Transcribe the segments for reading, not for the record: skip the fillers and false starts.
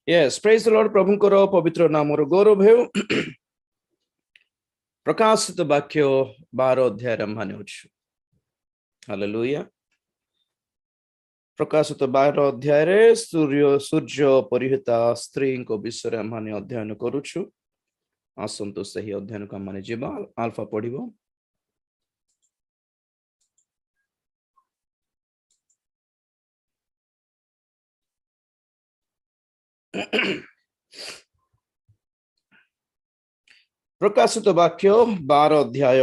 Yes, praise the Lord. प्रभुଙ୍କର ପବିତ୍ର ନାମର ଗୌରବ ହେଉ। ପ୍ରକାଶିତ ବାକ୍ୟ 12 ଅଧ୍ୟାୟରେ ଆମେ ଅଛୁ। ହାଲେଲୁୟା। ପ୍ରକାଶିତ 12 ଅଧ୍ୟାୟରେ ସୂର୍ଯ୍ୟ ପରିହିତା ସ୍ତ୍ରୀଙ୍କ ବିଷୟରେ ଆମେ ଅଧ୍ୟୟନ କରୁଛୁ। ଆସନ୍ତୁ ସେହି ଅଧ୍ୟୟନକୁ ଆମେ ଯିବା। ଆଲଫା ପଢିବ। ପ୍ରକାଶିତ ବାକ୍ୟ 12 ଅଧ୍ୟାୟ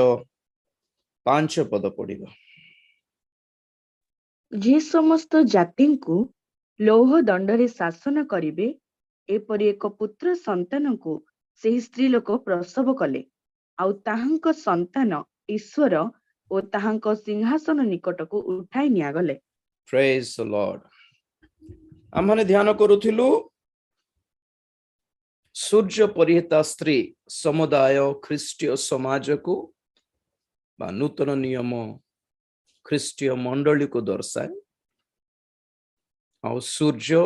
5 ପଦ ପଢିବ। ଯେ ସମସ୍ତ ଜାତିଙ୍କୁ ଲୌହ ଦଣ୍ଡରେ ଶାସନ କରିବେ, ଏପରି ଏକ ପୁତ୍ର ସନ୍ତାନକୁ ସେହି ସ୍ତ୍ରୀ ଲୋକ ପ୍ରସବ କଲେ, ଆଉ ତାହାଙ୍କ ସନ୍ତାନ ଈଶ୍ୱର ଓ ତାହାଙ୍କ ସିଂହାସନ ନିକଟକୁ ଉଠାଇ ନିଆଗଲେ। Praise the Lord. ଆମେ ଧ୍ୟାନ କରୁଥିଲୁ ସୂର୍ଯ୍ୟ ପରିହିତା ସ୍ତ୍ରୀ ସମୁଦାୟ ଖ୍ରୀଷ୍ଟୀୟ ସମାଜକୁ ବା ନୂତନ ନିୟମ ଖ୍ରୀଷ୍ଟୀୟ ମଣ୍ଡଳୀକୁ ଦର୍ଶାଏ। ଆଉ ସୂର୍ଯ୍ୟ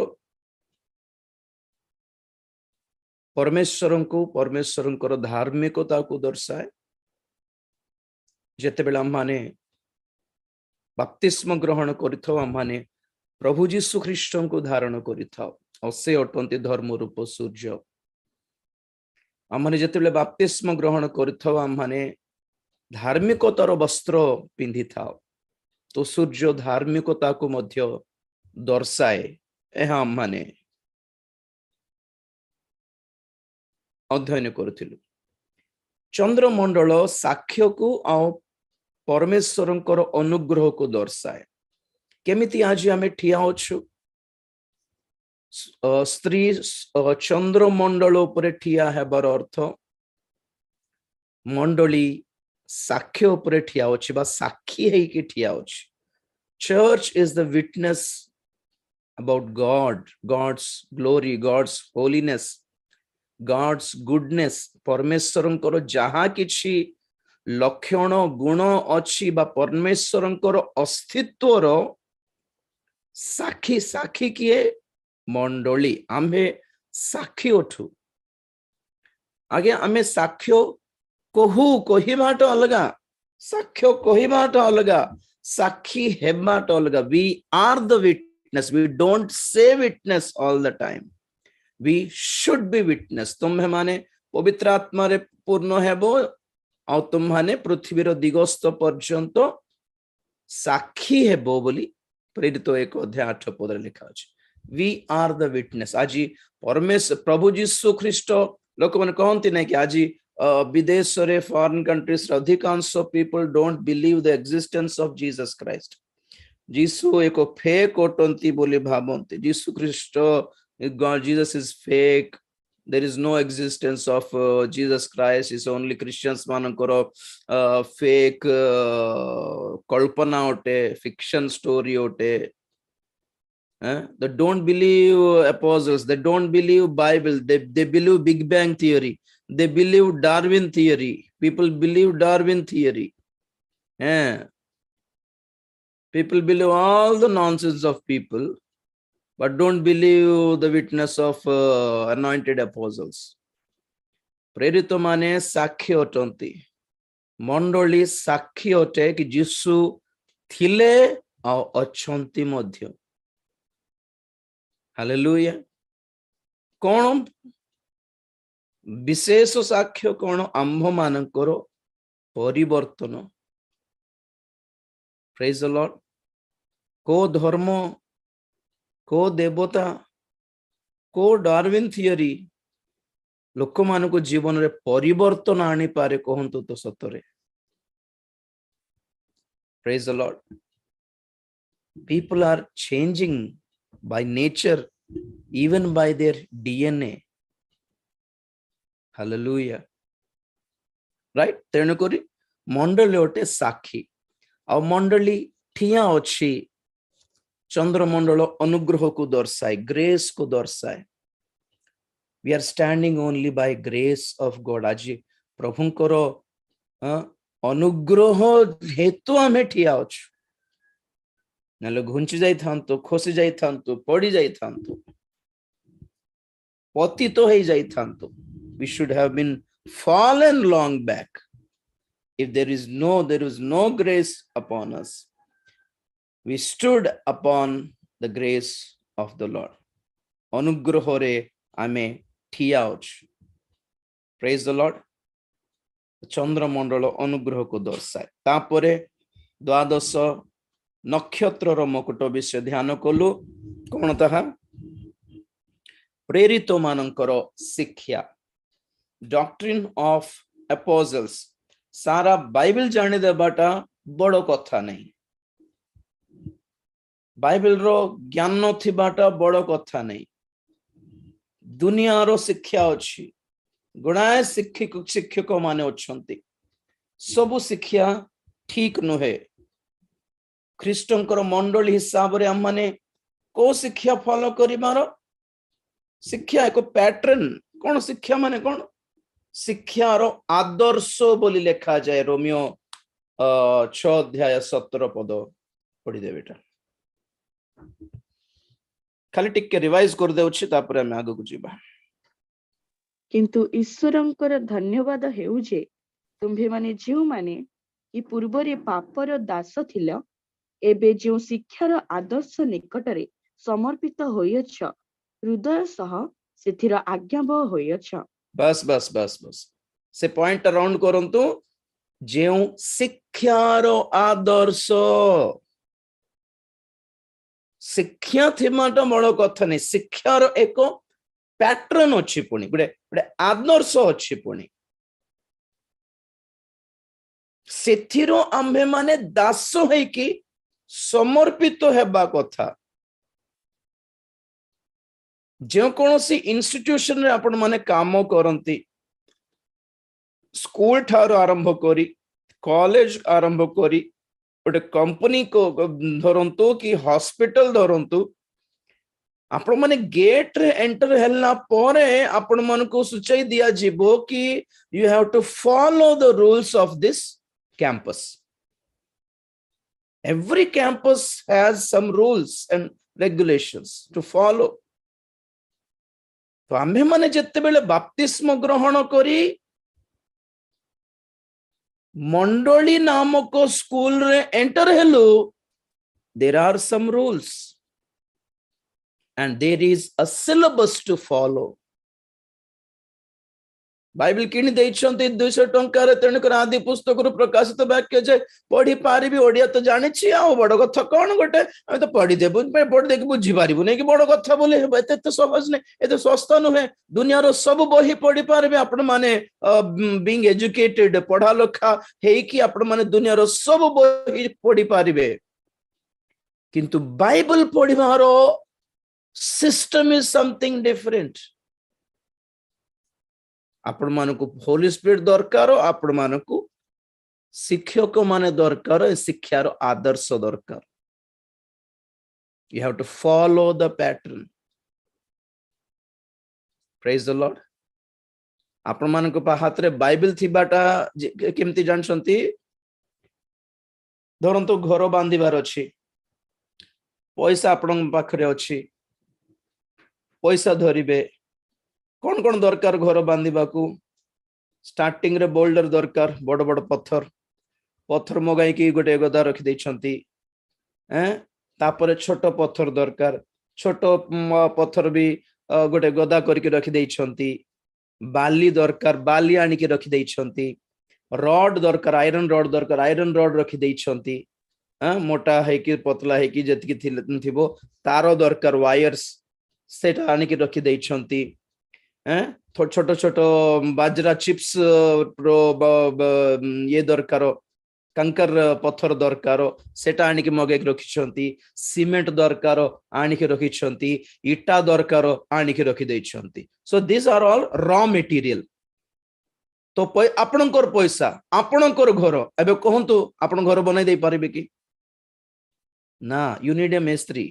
ପରମେଶ୍ୱରଙ୍କର ଧାର୍ମିକତାକୁ ଦର୍ଶାଏ। ଯେତେବେଳେ ଆମମାନେ ବାପ୍ତିସ୍ମ ଗ୍ରହଣ କରିଥାଉ, ଆମମାନେ ପ୍ରଭୁ ଯୀଶୁ ଖ୍ରୀଷ୍ଟଙ୍କୁ ଧାରଣ କରିଥାଉ, ଆଉ ସେ ଅଟନ୍ତି ଧର୍ମ ରୂପ ସୂର୍ଯ୍ୟ। ଆମମାନେ ଯେତେବେଳେ ବାପ୍ତିସ୍ମ ଗ୍ରହଣ କରିଥାଉ, ଆମମାନେ ଧାର୍ମିକତାର ବସ୍ତ୍ର ପିନ୍ଧିଥାଉ, ତ ସୂର୍ଯ୍ୟ ଧାର୍ମିକତାକୁ ମଧ୍ୟ ଦର୍ଶାଏ। ଏହା ଆମମାନେ ଅଧ୍ୟୟନ କରୁଥିଲୁ। ଚନ୍ଦ୍ରମଣ୍ଡଳ ସାକ୍ଷ୍ୟକୁ ଆଉ ପରମେଶ୍ୱରଙ୍କର ଅନୁଗ୍ରହକୁ ଦର୍ଶାଏ। କେମିତି ଆଜି ଆମେ ଠିଆ ଅଛୁ? ସ୍ତ୍ରୀ ଚନ୍ଦ୍ରମଣ୍ଡଳ ଉପରେ ଠିଆ ହେବାର ଅର୍ଥ ମଣ୍ଡଳୀ ସାକ୍ଷ୍ୟ ଉପରେ ଠିଆ ଅଛି ବା ସାକ୍ଷୀ ହେଇକି ଠିଆ ଅଛି। Church is the witness about God, God's glory, God's holiness, God's goodness. ପରମେଶ୍ୱରଙ୍କର ଯାହା କିଛି ଲକ୍ଷଣ ଗୁଣ ଅଛି ବା ପରମେଶ୍ୱରଙ୍କର ଅସ୍ତିତ୍ୱର ସାକ୍ଷୀ କିଏ? ମଣ୍ଡଳୀ। ଆମେ ସାକ୍ଷୀ ଅଛୁ। ଆଜ୍ଞା, ଆମେ ସାକ୍ଷ୍ୟ କହିବାଟା ଅଲଗା, ସାକ୍ଷ୍ୟ କହିବାଟା ଅଲଗା, ସାକ୍ଷୀ ହେବାଟା ଅଲଗା। We are the witness. We don't say witness all the time. We should be witness. ତୁମେ ମାନେ ପବିତ୍ର ଆତ୍ମାରେ ପୂର୍ଣ୍ଣ ହେବ, ଆଉ ତୁମମାନେ ପୃଥିବୀର ଦିଗସ୍ତ ପର୍ଯ୍ୟନ୍ତ ସାକ୍ଷୀ ହେବ ବୋଲି ପ୍ରେରିତ 1 ଅଧ୍ୟାୟ 8 ପଦରେ ଲେଖା ଅଛି। We are the witness. ଆଜି ପ୍ରଭୁ ଯୀଶୁ ଖ୍ରୀଷ୍ଟ, ଲୋକମାନେ କହନ୍ତି ନାଇଁ କି ଆଜି ବିଦେଶରେ ଫରେନ୍ କଣ୍ଟ୍ରିଜ ଅଧିକାଂଶ people don't believe the existence of Jesus Christ. ଯୀଶୁ ଏକ ଫେକ୍ ଅଟନ୍ତି ବୋଲି ଭାବନ୍ତି। ଯୀଶୁ ଖ୍ରୀଷ୍ଟ, Jesus is fake. There is no existence of Jesus Christ. Is only Christians ମାନଙ୍କର fake କଳ୍ପନା ଅଟେ, fiction story ଅଟେ। They don't believe apostles. They don't believe Bible. They believe Big Bang theory. They believe Darwin theory. People believe Darwin theory. People believe all the nonsense of people, but don't believe the witness of anointed apostles. ପ୍ରେରିତ ମାନେ ସାକ୍ଷୀ ଅଟନ୍ତି। ମଣ୍ଡଳୀ ସାକ୍ଷୀ ଅଟେ କି ଯୀଶୁ ଥିଲେ ଆଉ ଅଛନ୍ତି ମଧ୍ୟ। ହାଲେଲୁୟା। କଣ ବିଶେଷ ସାକ୍ଷ୍ୟ? କଣ? ଆମ୍ଭମାନଙ୍କର ପରିବର୍ତ୍ତନ। ପ୍ରେଜ୍ ଦ ଲର୍ଡ। କୋ ଧର୍ମ, କୋ ଦେବତା, କୋ ଡାର୍ୱିନ୍ ଥିଓରି ଲୋକମାନଙ୍କ ଜୀବନରେ ପରିବର୍ତ୍ତନ ଆଣିପାରେ? କହନ୍ତୁ ତ ସତରେ। ପ୍ରେଜ୍ ଦ Lord. People are changing by nature, even by their DNA. Hallelujah. Right? ତେଣୁ କରି ମଣ୍ଡଳୀ ଅଟେ ସାକ୍ଷୀ, ଆଉ ମଣ୍ଡଳୀ ଠିଆ ଅଛି। ଚନ୍ଦ୍ରମଣ୍ଡଳ ଅନୁଗ୍ରହକୁ ଦର୍ଶାଏ, ଗ୍ରେସକୁ ଦର୍ଶାଏ। We are standing only by grace of God. ଆଜି ପ୍ରଭୁଙ୍କର ଅନୁଗ୍ରହ ହେତୁ ଆମେ ଠିଆ ଅଛୁ। ନହେଲେ ଘୁଞ୍ଚି ଯାଇଥାନ୍ତୁ, ଖସି ଯାଇଥାନ୍ତୁ, ପଡି ଯାଇଥାନ୍ତୁ। ପତିତ ହେଇଯାଇଥାନ୍ତୁ. We should have been fallen long back if there is no grace upon us. We stood upon the grace of the Lord. ଅନୁଗ୍ରହରେ ଆମେ ଠିଆ ଅଛୁ. Praise the Lord. ଚନ୍ଦ୍ରମଣ୍ଡଳ ଅନୁଗ୍ରହକୁ ଦର୍ଶାଏ. ତାପରେ ଦ୍ୱାଦଶ ନକ୍ଷତ୍ରର ମକୁଟ ବିଷୟ ଧ୍ୟାନ କଲୁ. କଣ ତାହା? ପ୍ରେରିତ ମାନଙ୍କର ଶିକ୍ଷା, ଡକ୍ଟ୍ରିନ୍ ଅଫ ଆପୋଷ୍ଟଲ୍ସ. ସାରା ବାଇବେଲ ଜାଣିଦେବାଟା ବଡ଼ କଥା ନାହିଁ. ବାଇବେଲର ଜ୍ଞାନ ଥିବାଟା ବଡ଼ କଥା ନାହିଁ. ଦୁନିଆର ଶିକ୍ଷା ଅଛି, ଗୁଣାଏ ଶିକ୍ଷକ ମାନେ ଅଛନ୍ତି. ସବୁ ଶିକ୍ଷା ଠିକ ନୁହେଁ. ଖ୍ରୀଷ୍ଟଙ୍କର ମଣ୍ଡଳୀ ହିସାବରେ ଆମମାନେ କୋଉ ଶିକ୍ଷା ଫଲୋ କରିବାର? ଶିକ୍ଷା ଏକ ପ୍ୟାଟର୍ନ. କଣ ଶିକ୍ଷା ମାନେ କଣ? ଶିକ୍ଷାର ଆଦର୍ଶ ବୋଲି ଲେଖାଯାଏ ରୋମିଓ 6:17 ପଢିଦେବେ. ଏଟା ଖାଲି ଟିକେ ରିଭାଇଜ କରିଦେଉଛି, ତାପରେ ଆମେ ଆଗକୁ ଯିବା. କିନ୍ତୁ ଈଶ୍ୱରଙ୍କର ଧନ୍ୟବାଦ ହେଉ ଯେ ତୁମ୍ଭେମାନେ ଯେଉଁମାନେ କି ପୂର୍ବରେ ପାପର ଦାସ ଥିଲ, ଏବେ ଯେଉଁ ଶିକ୍ଷାର ଆଦର୍ଶ ନିକଟରେ ସମର୍ପିତ ହୋଇଅଛ, ହୃଦୟ ସହ ସେଥିର ଆଜ୍ଞାବହ ହୋଇଅଛ. ବାସ୍ ବାସ୍ ବାସ୍ ବାସ୍ ସେ ପଏଣ୍ଟଟା ରାଉଣ୍ଡ କରନ୍ତୁ. ଯେଉଁ ଶିକ୍ଷାର ଆଦର୍ଶ, ଶିକ୍ଷା ଥିବାଟା ବଡ଼ କଥା ନାହିଁ. ଶିକ୍ଷାର ଏକ ପ୍ୟାଟର୍ନ ଅଛି, ପୁଣି ଗୋଟେ ଆଦର୍ଶ ଅଛି. ପୁଣି ସେଥିର ଆମ୍ଭେମାନେ ଦାସ ହେଇକି ସମର୍ପିତ ହେବା କଥା. ଯେକୌଣସି ଇନଷ୍ଟିଟ୍ୟୁସନରେ ଆପଣ ମାନେ କାମ କରନ୍ତି, ସ୍କୁଲ ଠାରୁ ଆରମ୍ଭ କରି କଲେଜ ଆରମ୍ଭ କରି ଗୋଟେ କମ୍ପାନୀ ଧରନ୍ତୁ କି ହସ୍ପିଟାଲ ଧରନ୍ତୁ, ଆପଣ ମାନେ ଗେଟରେ ଏଣ୍ଟର ହେଲା ପରେ ଆପଣ ମାନଙ୍କୁ ସୂଚାଇ ଦିଆଯିବ କି you have to follow the rules of this campus. Every campus has some rules and regulations to follow. ତ ଆମ୍ଭେ ମାନେ ଯେତେବେଳେ ବାପ୍ତିସ୍ମ ଗ୍ରହଣ କରି ମଣ୍ଡଳୀ ନାମକ ସ୍କୁଲରେ ଏଣ୍ଟର ହେଲୁ, there are some rules and there is a syllabus to follow. Bible କିଣି ଦେଇଛନ୍ତି 200 ଟଙ୍କାରେ, ତେଣୁକରି ଆଦି ପୁସ୍ତକରୁ ପ୍ରକାଶିତ ବାକ୍ୟ ଯେ ପଢି ପାରିବି, ଓଡିଆ ତ ଜାଣିଛି, ଆଉ ବଡ କଥା କଣ? ଗୋଟେ ଆମେ ତ ପଢିଦେବୁ, ପଢି ଦେଇକି ବୁଝିପାରିବୁ ନାଇଁ କି ବଡ କଥା ବୋଲି ହେବ? ଏତେ ସହଜ ନାହିଁ, ଏତେ ଶସ୍ତା ନୁହେଁ. ଦୁନିଆର ସବୁ ବହି ପଢି ପାରିବେ ଆପଣ ମାନେ, ବିଙ୍ଗ ଏଜୁକେଟେଡ, ପଢା ଲେଖା ହେଇକି ଆପଣ ମାନେ ଦୁନିଆର ସବୁ ବହି ପଢି ପାରିବେ. କିନ୍ତୁ ବାଇବେଲ ପଢିବାର ସିଷ୍ଟମ ଇଜ ସମଥିଙ୍ଗ ଡିଫରେଣ୍ଟ. ଆପଣ ମାନଙ୍କୁ ହୋଲି ସ୍ପିରିଟ ଦରକାର, ଆପଣ ମାନଙ୍କୁ ଶିକ୍ଷକ ମାନେ ଦରକାର, ଶିକ୍ଷାର ଆଦର୍ଶ ଦରକାର. You have to follow the pattern. Praise the Lord. ଆପଣ ମାନଙ୍କ ହାତରେ ବାଇବେଲ ଥିବାଟା କେମିତି ଜାଣିଛନ୍ତି? ଧରନ୍ତୁ ଘର ବାନ୍ଧିବାର ଅଛି, ପଇସା ଆପଣଙ୍କ ପାଖରେ ଅଛି, ପଇସା ଧରିବେ. କଣ କଣ ଦରକାର ଘର ବାନ୍ଧିବାକୁ? ଷ୍ଟାର୍ଟିଂ ରେ ବୋଲ୍ଡର ଦରକାର, ବଡ ବଡ ପଥର ମଗାଇକି ଗୋଟେ ଗଦା ରଖିଦେଇଛନ୍ତି. ତାପରେ ଛୋଟ ପଥର ଦରକାର, ଛୋଟ ପଥର ବି ଗୋଟେ ଗଦା କରିକି ରଖିଦେଇଛନ୍ତି. ବାଲି ଦରକାର, ବାଲି ଆଣିକି ରଖିଦେଇଛନ୍ତି. ରଡ୍ ଦରକାର, ଆଇରନ୍ ରଡ୍ ଦରକାର, ଆଇରନ୍ ରଡ୍ ରଖିଦେଇଛନ୍ତି. ମୋଟା ହେଇକି ପତଲା ହେଇକି ଯେତିକି ଥିବ. ତାର ଦରକାର, ୱାୟର୍ସ, ସେଟା ଆଣିକି ରଖିଦେଇଛନ୍ତି. ଛୋଟ ଛୋଟ ବାଜରା ଚିପ୍ସ ଇଏ ଦରକାର, कंकर पत्थर दरकार सेटा आनिक मगेक रखिछंती सीमेंट दरकार आनिक रखिछंती इटा दरकार आनिक रखि दैछंती so this are all raw material तो आपणकर पैसा आपणकर घर एबे कहंतु आपण घर बनाई दे पारिबे कि ना यू नीड ए मिस्त्री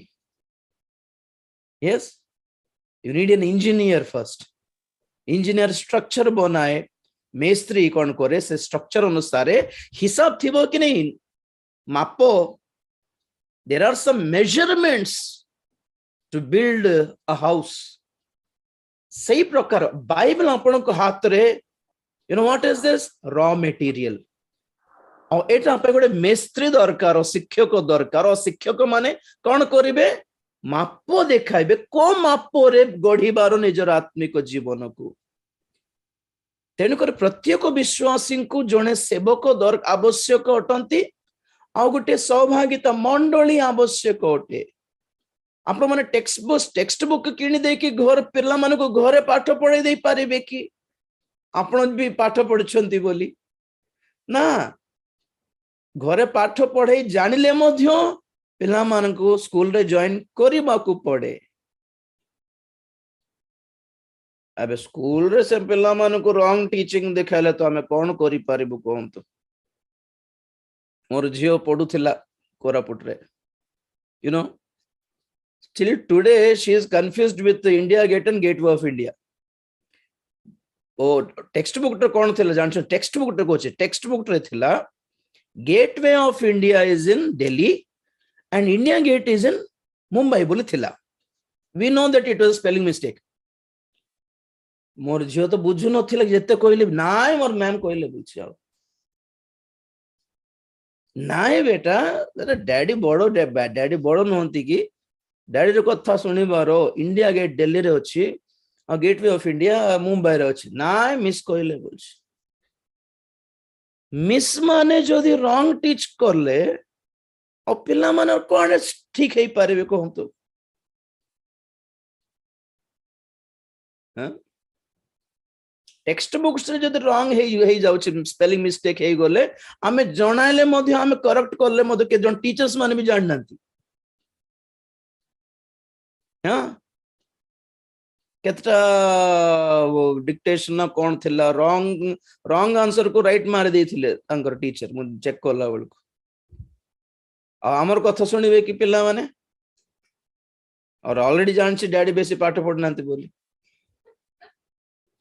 yes you need an engineer first engineer structure बनाए मेस्त्री कौन करे से स्ट्रक्चर अनुसार हिसाब थिबो कि नहीं मापो there are some measurements to build a house सही प्रकार बाइबल आपण को हाथ रे you know what is this raw material और एटा पे गोटे मेस्त्री दरकार शिक्षक दरकार और शिक्षक माने कौन करिवे माप देखाइबे को माप रे गढ़िबार निजर आत्मिक जीवन को तेणुकर प्रत्येक विश्वासी को जड़े सेवक दर आवश्यक अटंती आ गोटे सहभागिता मंडली आवश्यक अटे आपण माने टेक्स्ट बुक किणी देकी घर पिला माने को घरे पाठ पढ़ाई दे पारिबे कि आपण भी पाठ पढ़छंती बोली ना घरे पाठ पढ़ाई जानिले मध्य पिला मान को स्कूल रे जॉइन करबा को पड़े अबे स्कूल रे से पिला मान को रॉन्ग टीचिंग देखाले तो हमें कौन करि पारिबु कहंतु मोर झियो पढुथिला कोरापुट रे you no till today she is confused with the India Gate and Gateway of India ओ टेक्स्ट बुक रे कोन थिला जानछ टेक्स्ट बुक रे कोचे टेक्स्ट बुक रे थिला Gateway of India is in Delhi and India Gate is in Mumbai बोली थिला we know that it was spelling mistake मोर झियो तो बुझु नथिला जते कहले नाय मोर मैम कहले बुझी आ नाय बेटा डैडी बड़ो नहंती कि डैडी रो कथा सुनी बारो इंडिया गेट दिल्ली रे अछि आ गेटवे ऑफ इंडिया मुंबई रे अछि नाय मिस कहले बुझी मिस माने जदि रॉन्ग टीच करले और पिला माने कोन ठीक हे पारिबे कहंतु हां टेक्स्ट बुक्स रे जदि रॉन्ग हे जाउ स्पेलिंग मिस्टेक हे गले हमें जणाइले मध्ये हमें करेक्ट करले मध्ये के जन टीचर्स माने भी जान नांती हां केतटा वो डिक्टेशन कौन थिला रॉन्ग आंसर को राइट मार देथिले तांकर टीचर मु चेक करला बेल को हमर कथा सुनिबे कि पिला माने और ऑलरेडी जानछि डैडी बेसी पाठ पढ़नांती बोली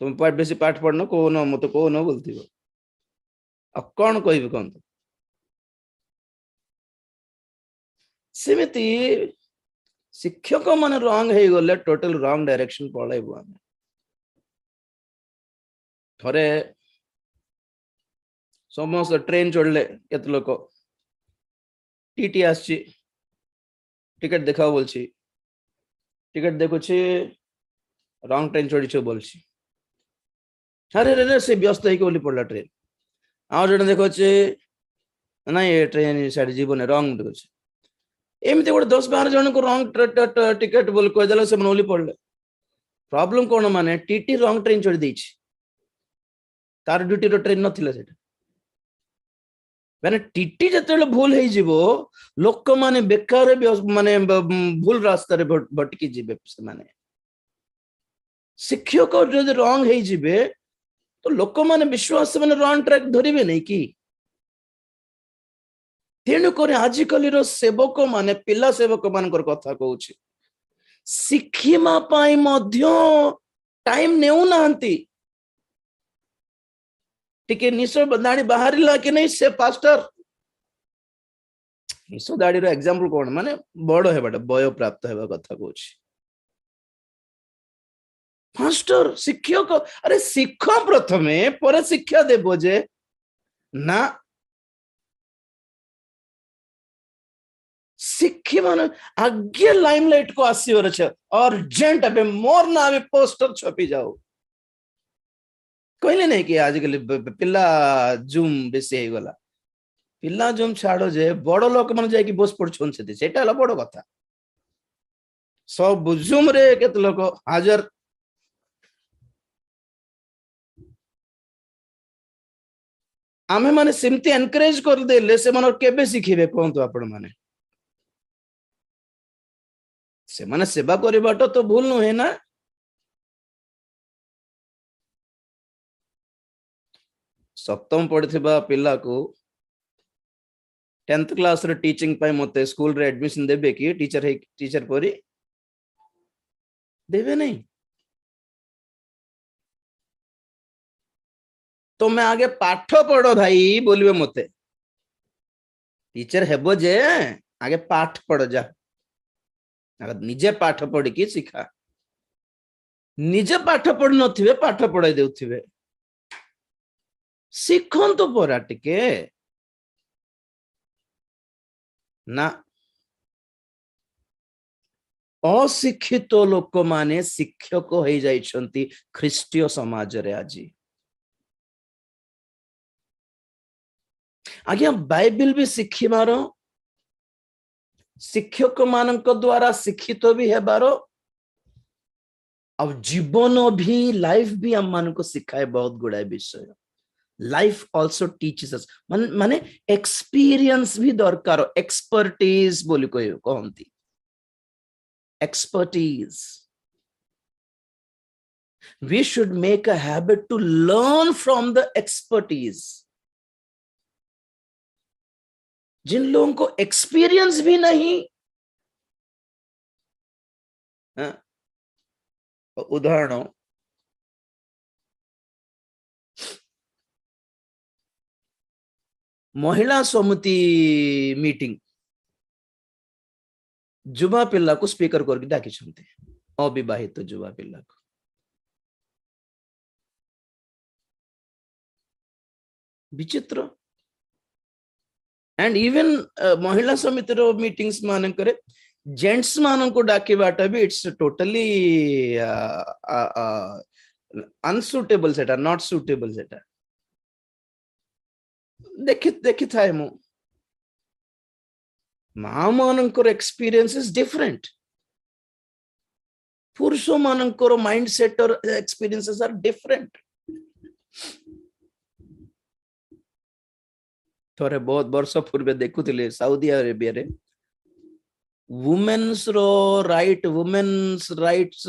तुम बेसी पाठ पढ़नो को न मते को न बोलथिबो अब कौन कहबे कोन सेमिति शिक्षक मान रॉन्ग हे गले टोटल रॉन्ग डायरेक्शन पळाइबो हम थरे समस्त ट्रेन चढ़ले केत लोक टीटी आछि टिकट देखाओ बोलछि टिकट देखुछि रॉन्ग ट्रेन चढ़ी छ बोलछि अरे रे से व्यस्त हे बोली पड़ला ट्रेन आ जण देखुछि ना ये ट्रेन साइड जीवन रॉन्ग देखुछि एमती गोटे 10-12 जन को रॉन्ग टिकट बोल कहदेला से मनोली पड़ले प्रॉब्लम कौन माने टीटी रॉन्ग ट्रेन चढ़ी देछि तार ड्यूटी रो ट्रेन नथिला सेटा माने टीटी जतेले भूल हे जिवो लोक माने बेकार माने भूल रास्ता रे भटकी जिवे से माने शिक्षक जदि रॉन्ग हे जिवे तो लोक माने विश्वास माने रॉन्ग ट्रैक धरिबे नै कि तेणुक आजिकल सेवक माने पिला सेवक मानकर कथा कहूँ शिखिमा पाई मध्य टाइम नेउ नांती टिके निशो दाड़ी बाहरिला कि नहीं से पास्टर निशो दाड़ी रो एग्जांपल कोन माने बड़ हेबाटा बय प्राप्त हेबा कथा कहूँ पास्टर शिक्षक अरे शिख प्रथमे पर शिक्षा देबो जे ना शिक्षी मान आगे लाइमलाइट को आसवर अच्छे अर्जेंट अबे मोर ना अबे पोस्टर छपी जाओ कहले नहीं कि आजकल पिला जूम बेसी हे गला पिला जूम छाड़ो जे बड़ लोक मन जाय कि बस पड़छन सेति सेटा हला बड़ कथा सब जूम रे केत लोक हाजर आमे माने सिमती एनकरेज कर देले से मन केबे सिखिबे कोंतो आपण माने से माने सेवा करबाटा तो भूल न है ना सप्तम पढ़िथिबा पिला को 10th क्लास रे टीचिंग पाई मते स्कूल रे एडमिशन देबे कि टीचर परी देबे नहीं तो मैं आगे पाठ पढ़ो भाई बोलिबे मते टीचर हेबो जे आगे पाठ पढ़ जा निजे पाठ पढ़ी की शिखा निजे पाठ पढ़ नथिबे पाठ पढ़ाई देउथिबे शिखंतु परा टिके ना अशिक्षित लोक माने शिक्षक हो जाइछंती ख्रीष्टीय समाज रे आज आज्ञा बाइबल भी शिखिबार शिक्षक मानक द्वारा शिक्षित भी हेबार अब जीवन भी लाइफ भी हम मान को सिखाए बहुत गुड़ाए विषय लाइफ आल्सो टीचेस अस माने एक्सपीरियंस भी दरकार एक्सपर्टीज बोली कहती expertise we should make a habit to learn from the expertise जिन लोगों को एक्सपीरियंस भी नहीं उदाहरण महिला समिति मीटिंग जुवा पिल्ला को स्पीकर करके डाकी छंते अविवाहित जुवा पिल्ला को विचित्र एंड इवन महिला समिति रो मीटिंग्स मान करे जेंट्स मान को डाके बाटा भी इट्स टोटली अनसुटेबल सेटा नॉट सुटेबल सेटा देखि थाए मु माँ मानकर एक्सपीरियंस इज डिफरेंट पुरुष मानकर माइंडसेट और एक्सपीरियंसेस आर डिफरेंट थोड़े बहुत वर्ष पूर्व देखुले साउदी अरेबिया रे women's row right women's rights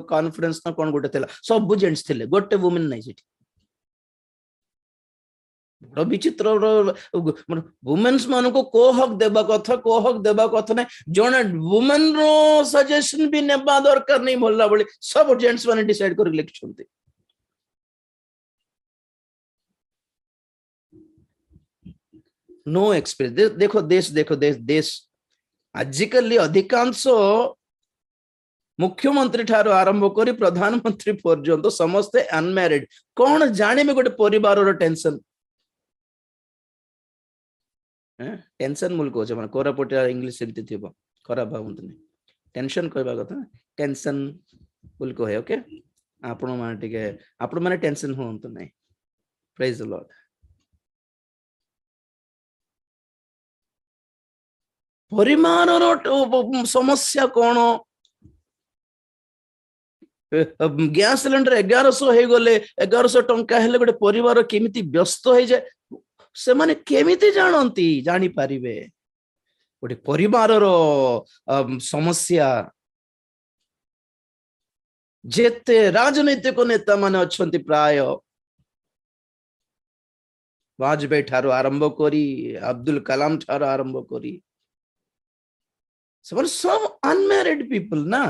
conference ना कोन गोटे थिला सब जेंट्स थिले गोटे वुमेन नै सेठी बड़ विचित्र वुमेन्स मान को हक देबा कथा ना जने वुमेन रो सजेशन भी नेबा दरकार नहीं बोलला बळी सब जेंट्स माने डिसाइड कर लिखछंती नो एक्सपीरियंस देखो देश आजिकल अधिकांश मुख्यमंत्री ठारो आरंभ करी प्रधानमंत्री पर्यंत समस्ते अनमैरिड कौन जाने में गोटे परिवार टेंशन टेंशन मूल कह माने कोरापुट इंग्लिश सेमती थिबो खराब भावंतनी टेंशन कहबा कथा टेंशन मूल कहे ओके आपण माने टेंशन होंत नै प्रेज द लॉर्ड परिमाण समस्या कौन गैस सिलेंडर 1100 हो गले 1100 टंका हेले गोटे परिवार केमिति व्यस्त हो जाए से माने केमिति जानती जानी पारिबे गोटे परिवार समस्या जेते राजनैतिक नेता माने अछंती प्राय वाजपेयी ठारो आरंभ करी अब्दुल कलाम ठारो आरंभ करी सब अनमैरिड पीपल ना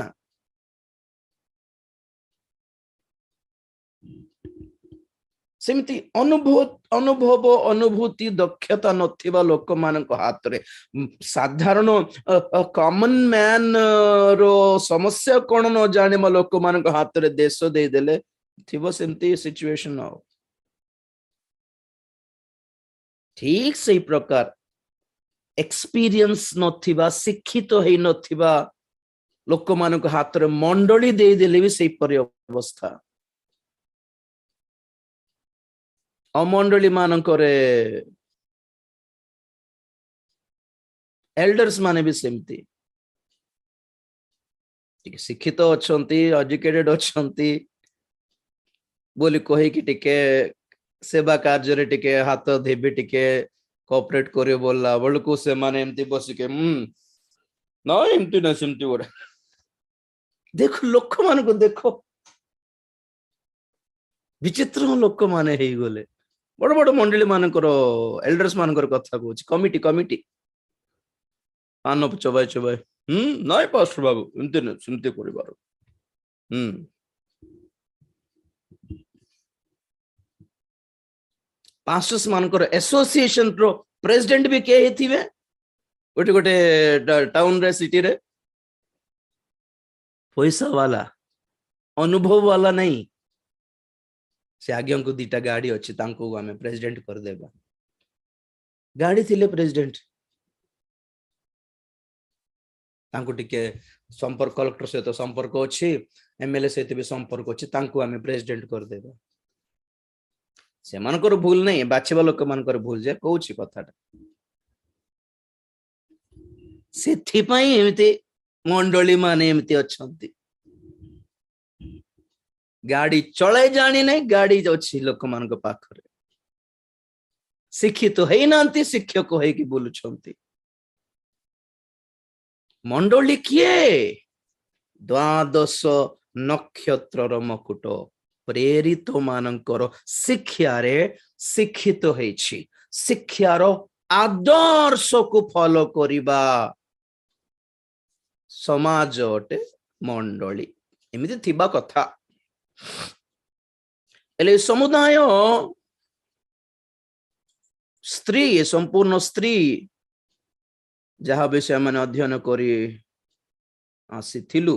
सेमती अनुभव अनुभूति दक्षता नथिबा लोक मानक हाथ रे साधारण कॉमन मैन रो समस्या कोन न जाने मा लोक मानक हाथ रे देश दे देले थिबो सेमती सिचुएशन हो ठीक सही प्रकार एक्सपीरियंस नथिबा शिक्षित होई नथिबा लोक मानक हाथ रे मंडली दे देले भी सही परि अवस्था अमंडली मानकरे एल्डर्स माने भी सेमती शिक्षित अछंती एजुकेटेड अछंती बोली कहि कि टिके सेवा कार्य रे टिके हाथ देबे टिके कोऑपरेट करे बोलला बळको से माने एमती बसी के ना एमती ना सेमती गोरा देखो लोक मान को देखो विचित्र लोक माने हेई गले बड़ बड़ मंडली मानकर एल्डर्स मानकर कथा कहूँ कमिटी कमिटी पान चबाई चबाई नाई पास्टर बाबू एमती ना सेमती करिबार पास्टर्स मानकर एसोसिएशन रो प्रेसिडेंट भी के हिथिबे गोटे गोटे टाउन रे सिटी रे पैसा वाला अनुभव वाला नहीं से आज्ञा को दीटा गाड़ी अच्छी तांको आमे प्रेसिडेंट कर देबा गाड़ी थिले प्रेसिडेंट तांको टिके संपर्क कलेक्टर सहित संपर्क अच्छी एमएलए सहित भी संपर्क अच्छी तांको आमे प्रेसिडेंट कर देबा से मानकर भूल नहीं बाछिबा लोक मानकर भूल जे कहूची कथाटा सेथिपाई एमिति मंडली माने एमिति अछंती गाड़ी चले जानी नहीं गाड़ी अच्छी लोक मान पाखरे शिक्षित तो है नांती शिक्षक है कि बोलुछंती मंडली किए द्वादश नक्षत्रर मकुट प्रेरित मानकर शिक्षारे शिक्षित होइछि शिक्षार आदर्श को फॉलो करिबा समाज अटे मंडली एमिति थिबा कथा एले समुदाय स्त्री संपूर्ण स्त्री जहाँ विषय मैंने अध्ययन करी आसीथिलु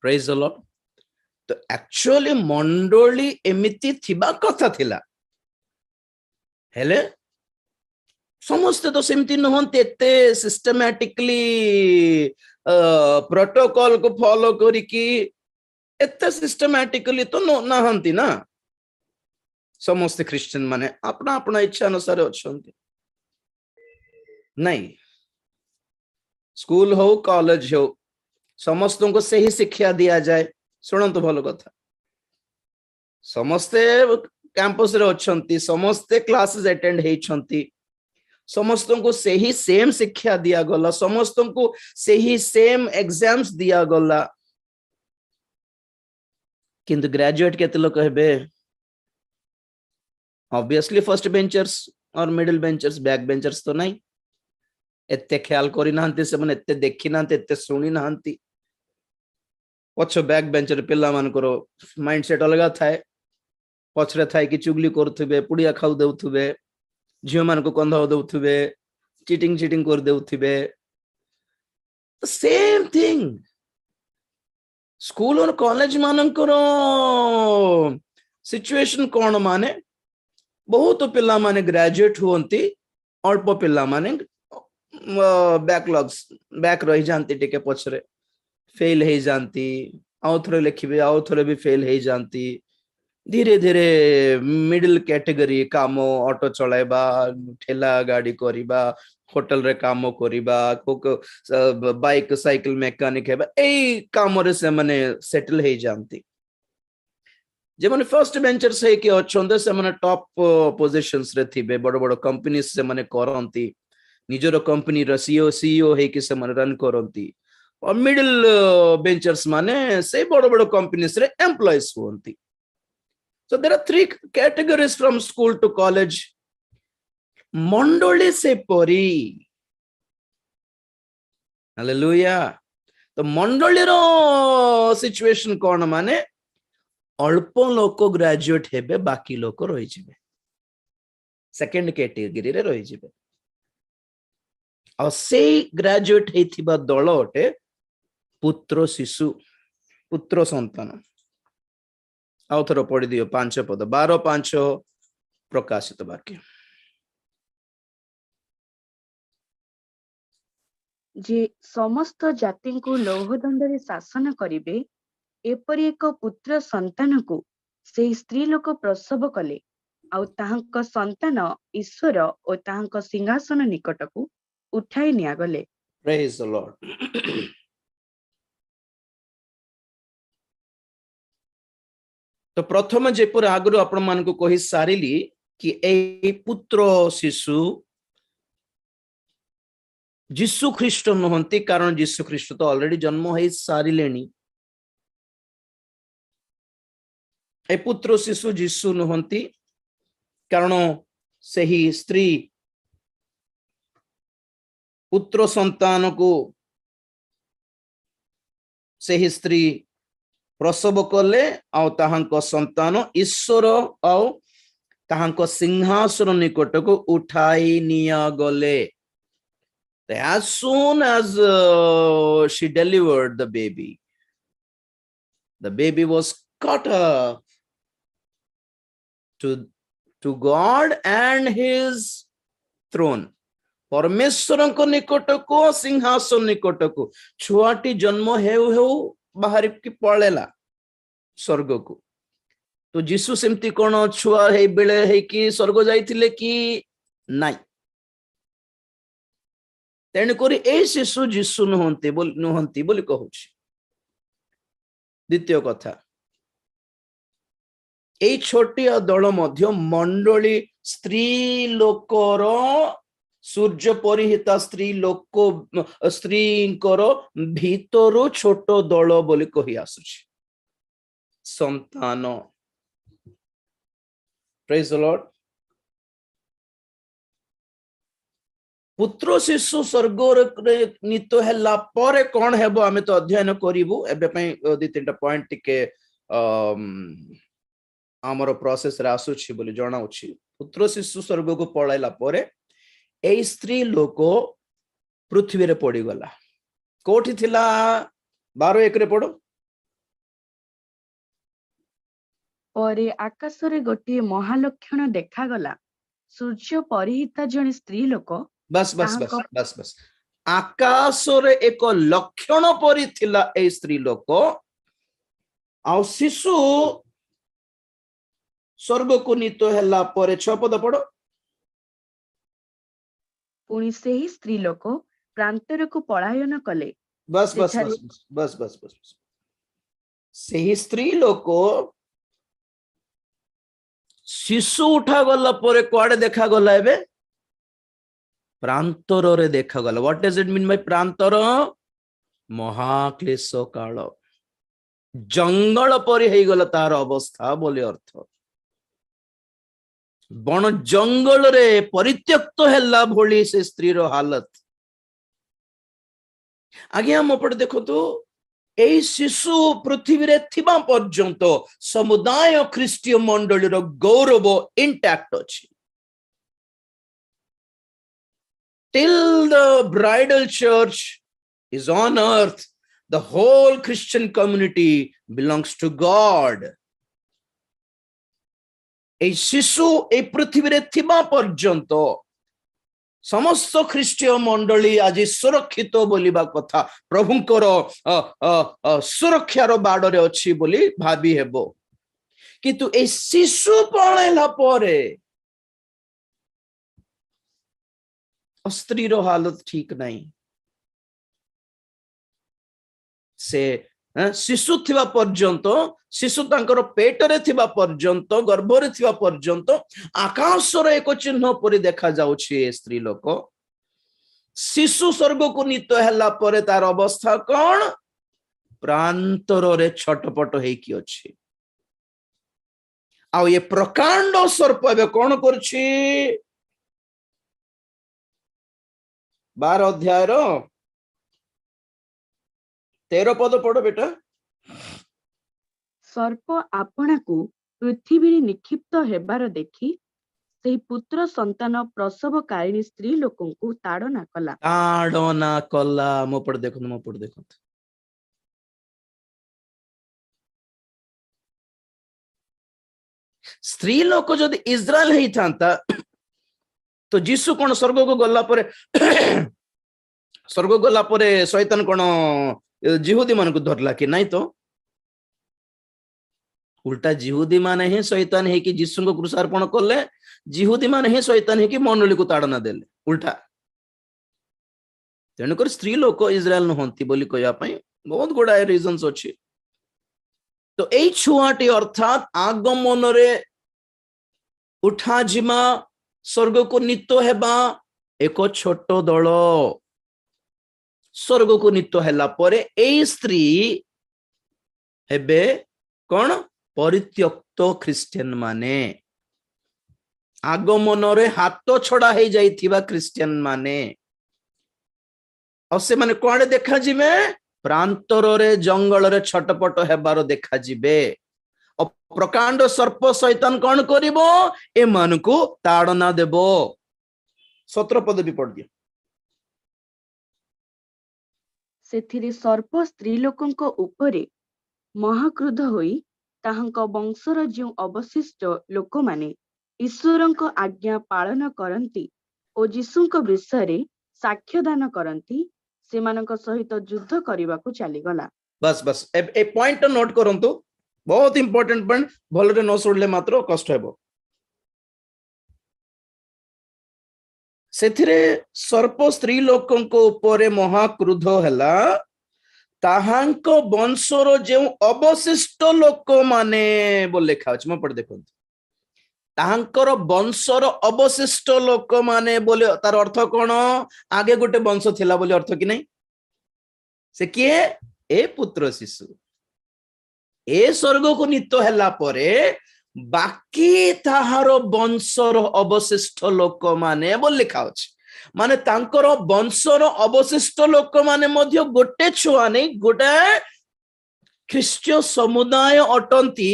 प्रेज द लॉर्ड तो एक्चुअली मंडली एमिति थिबा कथा थिला हेले समस्ते तो सेमती नहंते एते सिस्टमैटिकली प्रोटोकॉल को फॉलो करी कि एते सिस्टमैटिकली तो नहंती ना समस्त क्रिश्चियन माने अपना अपना इच्छा अनुसार अछंती नहीं स्कूल हो कॉलेज हो समस्त को सही शिक्षा दिया जाए सुन तो भलो कथा समस्ते कैंपस रे अछंती समस्ते क्लासेस अटेंड हेछंती समस्त को सही सेम शिक्षा दिया गला समस्त को सही सेम एग्जाम्स दिया गला किंतु ग्रेजुएट केते लोक हेबे ऑब्वियसली फर्स्ट बेंचर्स और मिडिल बेंचर्स बैक बेंचर्स तो नहीं एते ख्याल करी नांती से मन एते देखि नांती एते सुनी नांती पछ बैक बेंचर पिल्ला मान करो माइंडसेट अलग थाए पछरे थाए कि चुगली करथुबे पुड़िया खाउ देउथुबे झियो मान को कंधा देउथुबे चीटिंग कर देउथुबे सेम थिंग स्कूल और कॉलेज मान करो सिचुएशन कौन माने बहुत पिल्ला माने ग्रेजुएट हुंती अल्प पिल्ला माने बैकलॉग्स बैक रही जानती टिके पछरे फेल हे जानती आउ थरे लिखिबे आउ थरे भी फेल हे जानती धीरे धीरे मिडिल कैटेगरी काम ऑटो चलाइबा ठेला गाड़ी करिबा होटल रे काम करिबा बाइक साइकिल मैकेनिक हेबा एई काम रे से माने सेटल हे जानती जे माने फर्स्ट बेंचर्स है कि अछंदे से माने टॉप पोजीशंस रे थिबे बड़ बड़ कंपनीज से माने करंती निजरो कंपनी रो सीईओ है कि से माने रन करंती और मिडिल बेंचर्स माने से बड़ बड़ कंपनीज रे employees होंती so there are three categories from school to college मंडली से परी हालेलुया तो मंडली रो सिचुएशन कोन माने अल्प लोक ग्रेजुएट हेबे बाकी लोक रहि जिवे सेकंड कैटेगरी रे रहि जिवे और से ग्रेजुएट हेथिबा दल अटे पुत्र शिशु पुत्र संतान आउ थोड़ा पढ़ी दियो 5 पद 12:5 प्रकाशित वाक्य जे समस्त जाति को लौहदंड रे शासन करिवे एपरि एक पुत्र संतान को से स्त्री लोक प्रसव कले आउ ताहांक संतान ईश्वर और ताहांक सिंहासन निकट को उठाई निया गले प्रेज द लॉर्ड तो प्रथम जेपुर आगु आपण मान को कहि सारिली कि ए पुत्र शिशु जीशु ख्रीष्ट नहंती कारण जीशु ख्रीष्ट तो ऑलरेडी जन्म हो सारिलेनी ए पुत्र शिशु जीशु नहंती कारण सही स्त्री पुत्र संतान को सही स्त्री प्रसव कले आउ ताहांक संतान ईश्वर आउ ताहांक सिंहासन निकट को उठाई निया गले As soon as she delivered the baby was caught up to God and his throne. परमेश्वरଙ୍କ ନିକଟକୁ ସିଂହାସନ ନିକଟକୁ ଛୁଆଟି ଜନ୍ମ ହେଉ ହେଉ ବାହାରିକି ପଳେଇଲା ସ୍ୱର୍ଗକୁ। ତ ଯୀଶୁ ସେମିତି କଣ ଛୁଆ ହେଇ ବେଳେ ହେଇକି ସ୍ୱର୍ଗ ଯାଇଥିଲେ କି ନାଇଁ? ତେଣୁକରି ଏଇ ଶିଶୁ ଯୀଶୁ ନୁହନ୍ତି ବୋଲି କହୁଛି। ଦ୍ୱିତୀୟ କଥା, ଏଇ ଛୋଟିଆ ଦଳ ମଧ୍ୟ ମଣ୍ଡଳୀ ସ୍ତ୍ରୀ ଲୋକର ସୂର୍ଯ୍ୟ ପରିହିତା ସ୍ତ୍ରୀଙ୍କର ଭିତରୁ ଛୋଟ ଦଳ ବୋଲି କହି ଆସୁଛି। ସନ୍ତାନ। ପ୍ରେଜ୍ ଦ ଲର୍ଡ। ପୁତ୍ର ଶିଶୁ ସ୍ୱର୍ଗରେ ନୀତ ହେଲା ପରେ କଣ ହେବ ଆମେ ତ ଅଧ୍ୟୟନ କରିବୁ। ଏବେ ପାଇଁ ଦୁଇ ତିନିଟା ପଏଣ୍ଟ ଟିକେ ଆମର ପ୍ରୋସେସରେ ଆସୁଛି ବୋଲି ଜଣାଉଛି। ପୁତ୍ର ଶିଶୁ ସ୍ୱର୍ଗକୁ ପଳାଇଲା ପରେ ଏଇ ସ୍ତ୍ରୀ ଲୋକ ପୃଥିବୀରେ ପଡିଗଲା। କୋଉଠି ଥିଲା? 12:1 ପଢ। ପରେ ଆକାଶରେ ଗୋଟିଏ ମହାଲକ୍ଷଣ ଦେଖାଗଲା, ସୂର୍ଯ୍ୟ ପରିହିତା ଜଣେ ସ୍ତ୍ରୀ ଲୋକ। ବାସ୍ ଆକାଶରେ ଏକ ଲକ୍ଷଣ ପରି ଥିଲା ଏଇ ସ୍ତ୍ରୀ ଲୋକ, ଆଉ ଶିଶୁ ସ୍ୱର୍ଗକୁ ନୀତ ହେଲା ପରେ 6 ପଦ ପଢ। ପୁଣି ସେହି ସ୍ତ୍ରୀ ଲୋକ ପ୍ରାନ୍ତରକୁ ପଳାୟନ କଲେ। ବାସ୍ ସେହି ସ୍ତ୍ରୀ ଲୋକ ଶିଶୁ ଉଠାଗଲା ପରେ କୁଆଡେ ଦେଖାଗଲା? ଏବେ ପ୍ରାନ୍ତରରେ ଦେଖାଗଲା। What does it mean by ପ୍ରାନ୍ତର? ମହାକ୍ଲେଶ କାଳ, ଜଙ୍ଗଲ ପରି ହେଇଗଲା ତାର ଅବସ୍ଥା ବୋଲି ଅର୍ଥ। ବଣ ଜଙ୍ଗଲରେ ପରିତ୍ୟକ୍ତ ହେଲା ଭଳି ସେ ସ୍ତ୍ରୀର ହାଲତ। ଆଜ୍ଞା ମୋ ପଟେ ଦେଖନ୍ତୁ, ଏଇ ଶିଶୁ ପୃଥିବୀରେ ଥିବା ପର୍ଯ୍ୟନ୍ତ ସମୁଦାୟ ଖ୍ରୀଷ୍ଟୀୟ ମଣ୍ଡଳୀର ଗୌରବ ଇଣ୍ଟାକ୍ଟ ଅଛି। Till the bridal church is on earth, the whole Christian community belongs to God. এই শিশু এই পৃথিবীরে থিবা পর্যন্ত সমস্ত খ্রিস্টীয় মণ্ডলী আজি সুরক্ষিত বলিবা কথা, প্রভুঙ্কর সুরক্ষার বাড়রে অছি বলি ভাবি হেব। কিন্তু এই শিশু পড়াইলা পরে স্ত্রীর হালত ঠিক নাই। সে ଶିଶୁ ଥିବା ପର୍ଯ୍ୟନ୍ତ, ଶିଶୁ ତାଙ୍କର ପେଟରେ ଥିବା ପର୍ଯ୍ୟନ୍ତ, ଗର୍ଭରେ ଥିବା ପର୍ଯ୍ୟନ୍ତ ଆକାଶର ଏକ ଚିହ୍ନ ପରି ଦେଖାଯାଉଛି ଏ ସ୍ତ୍ରୀ ଲୋକ। ଶିଶୁ ସ୍ୱର୍ଗକୁ ନୀତ ହେଲା ପରେ ତାର ଅବସ୍ଥା କଣ? ପ୍ରାନ୍ତରରେ ଛଟପଟ ହେଇକି ଅଛି। ଆଉ ଏ ପ୍ରକାଣ୍ଡ ସର୍ପ ଏବେ କଣ କରୁଛି? 12 ଅଧ୍ୟାୟର 13 ପଦ ପଢ ବେଟା। ସର୍ପ ଆପଣାକୁ ପୃଥିବୀରେ ନିକ୍ଷିପ୍ତ ହେବାର ଦେଖି ସେହି ପୁତ୍ର ସନ୍ତାନ ପ୍ରସବକାରିଣୀ ସ୍ତ୍ରୀ ଲୋକଙ୍କୁ ତାଡ଼ନା କଲା। ମୋ ପଟେ ଦେଖନ୍ତୁ। ସ୍ତ୍ରୀ ଲୋକ ଯଦି ଇସ୍ରାଏଲ ହେଇଥାନ୍ତା ତ ଯୀଶୁ କଣ ସ୍ୱର୍ଗକୁ ଗଲା ପରେ ଶୈତାନ କଣ ଜିହୁଦୀ ମାନଙ୍କୁ ଧରିଲା କି ନାଇଁ? ତ ଉଲ୍ଟା ଜିହୁଦୀ ମାନେ ହିଁ ଶୈତାନ ହେଇକି ଯୀଶୁଙ୍କ କୃଷାର୍ପଣ କଲେ, ଜିହୁଦୀ ମାନେ ହିଁ ଶୈତାନ ହେଇକି ମଣ୍ଡଳୀକୁ ତାଡ଼ନା ଦେଲେ ଉଲ୍ଟା। ତେଣୁକରି ସ୍ତ୍ରୀ ଲୋକ ଇସ୍ରାଏଲ ନୁହନ୍ତି ବୋଲି କହିବା ପାଇଁ ବହୁତ ଗୁଡାଏ ରିଜନ୍ସ ଅଛି। ତ ଏଇ ଛୁଆଟି ଅର୍ଥାତ୍ ଆଗମନରେ ଉଠାଯିବା, ସ୍ୱର୍ଗକୁ ନୀତ ହେବା ଏକ ଛୋଟ ଦଳ। ସ୍ୱର୍ଗକୁ ନୀତ ହେଲା ପରେ ଏଇ ସ୍ତ୍ରୀ ହେବେ କଣ? ପରିତ୍ୟକ୍ତ ଖ୍ରୀଷ୍ଟିଆନ ମାନେ, ଆଗମନରେ ହାତ ଛଡା ହେଇଯାଇଥିବା ଖ୍ରୀଷ୍ଟିଆନ ମାନେ। ଆଉ ସେମାନେ କୁଆଡେ ଦେଖାଯିବେ? ପ୍ରାନ୍ତରରେ ଜଙ୍ଗଲରେ ଛଟପଟ ହେବାର ଦେଖାଯିବେ। ପ୍ରକାଣ୍ଡ ସର୍ପ ଶୈତାନ କଣ କରିବ? ଏମାନଙ୍କୁ ତାଡ଼ନା ଦେବ। 17 ପଦ ବି ପଢିଦିଅ। ସେଥିରେ ସର୍ପ ସ୍ତ୍ରୀ ଲୋକଙ୍କ ଉପରେ ମହାକ୍ରୁଦ୍ଧ ହୋଇ ତାହାଙ୍କ ବଂଶର ଯେଉଁ ଅବଶିଷ୍ଟ ଲୋକମାନେ ଈଶ୍ୱରଙ୍କ ଆଜ୍ଞା ପାଳନ କରନ୍ତି ଓ ଯୀଶୁଙ୍କ ବିଷୟରେ ସାକ୍ଷ୍ୟଦାନ କରନ୍ତି ସେମାନଙ୍କ ସହିତ ଯୁଦ୍ଧ କରିବାକୁ ଚାଲିଗଲା। बस बस ए पॉइंट नोट करंतु, बहुत इंपोर्टेंट पॉइंट, भलरे न सुनले मात्र कष्ट हेबो। सेथिरे सर्प स्त्री लोकंको उपरे महाक्रुद्ध हैला, ताहांक वंशर जे अवशिष्ट लोक माने बोल लिखा अछि, म पढ़ देखंतु। ताहांकर वंशर अवशिष्ट लोक माने बोले तार अर्थ कोन? आगे गोटे वंश थिला बोले अर्थ कि नै? से किए? ए पुत्र शिशु ए स्वर्ग को नीत हैला परे बाकी ताहार वंशर अवशिष्ट लोक माने बोल लिखा अछि। माने तांकर वंशर अवशिष्ट लोक माने मध्य गोटे छुआ नै, गोटे ख्रिस्टीय समुदाय अटंती।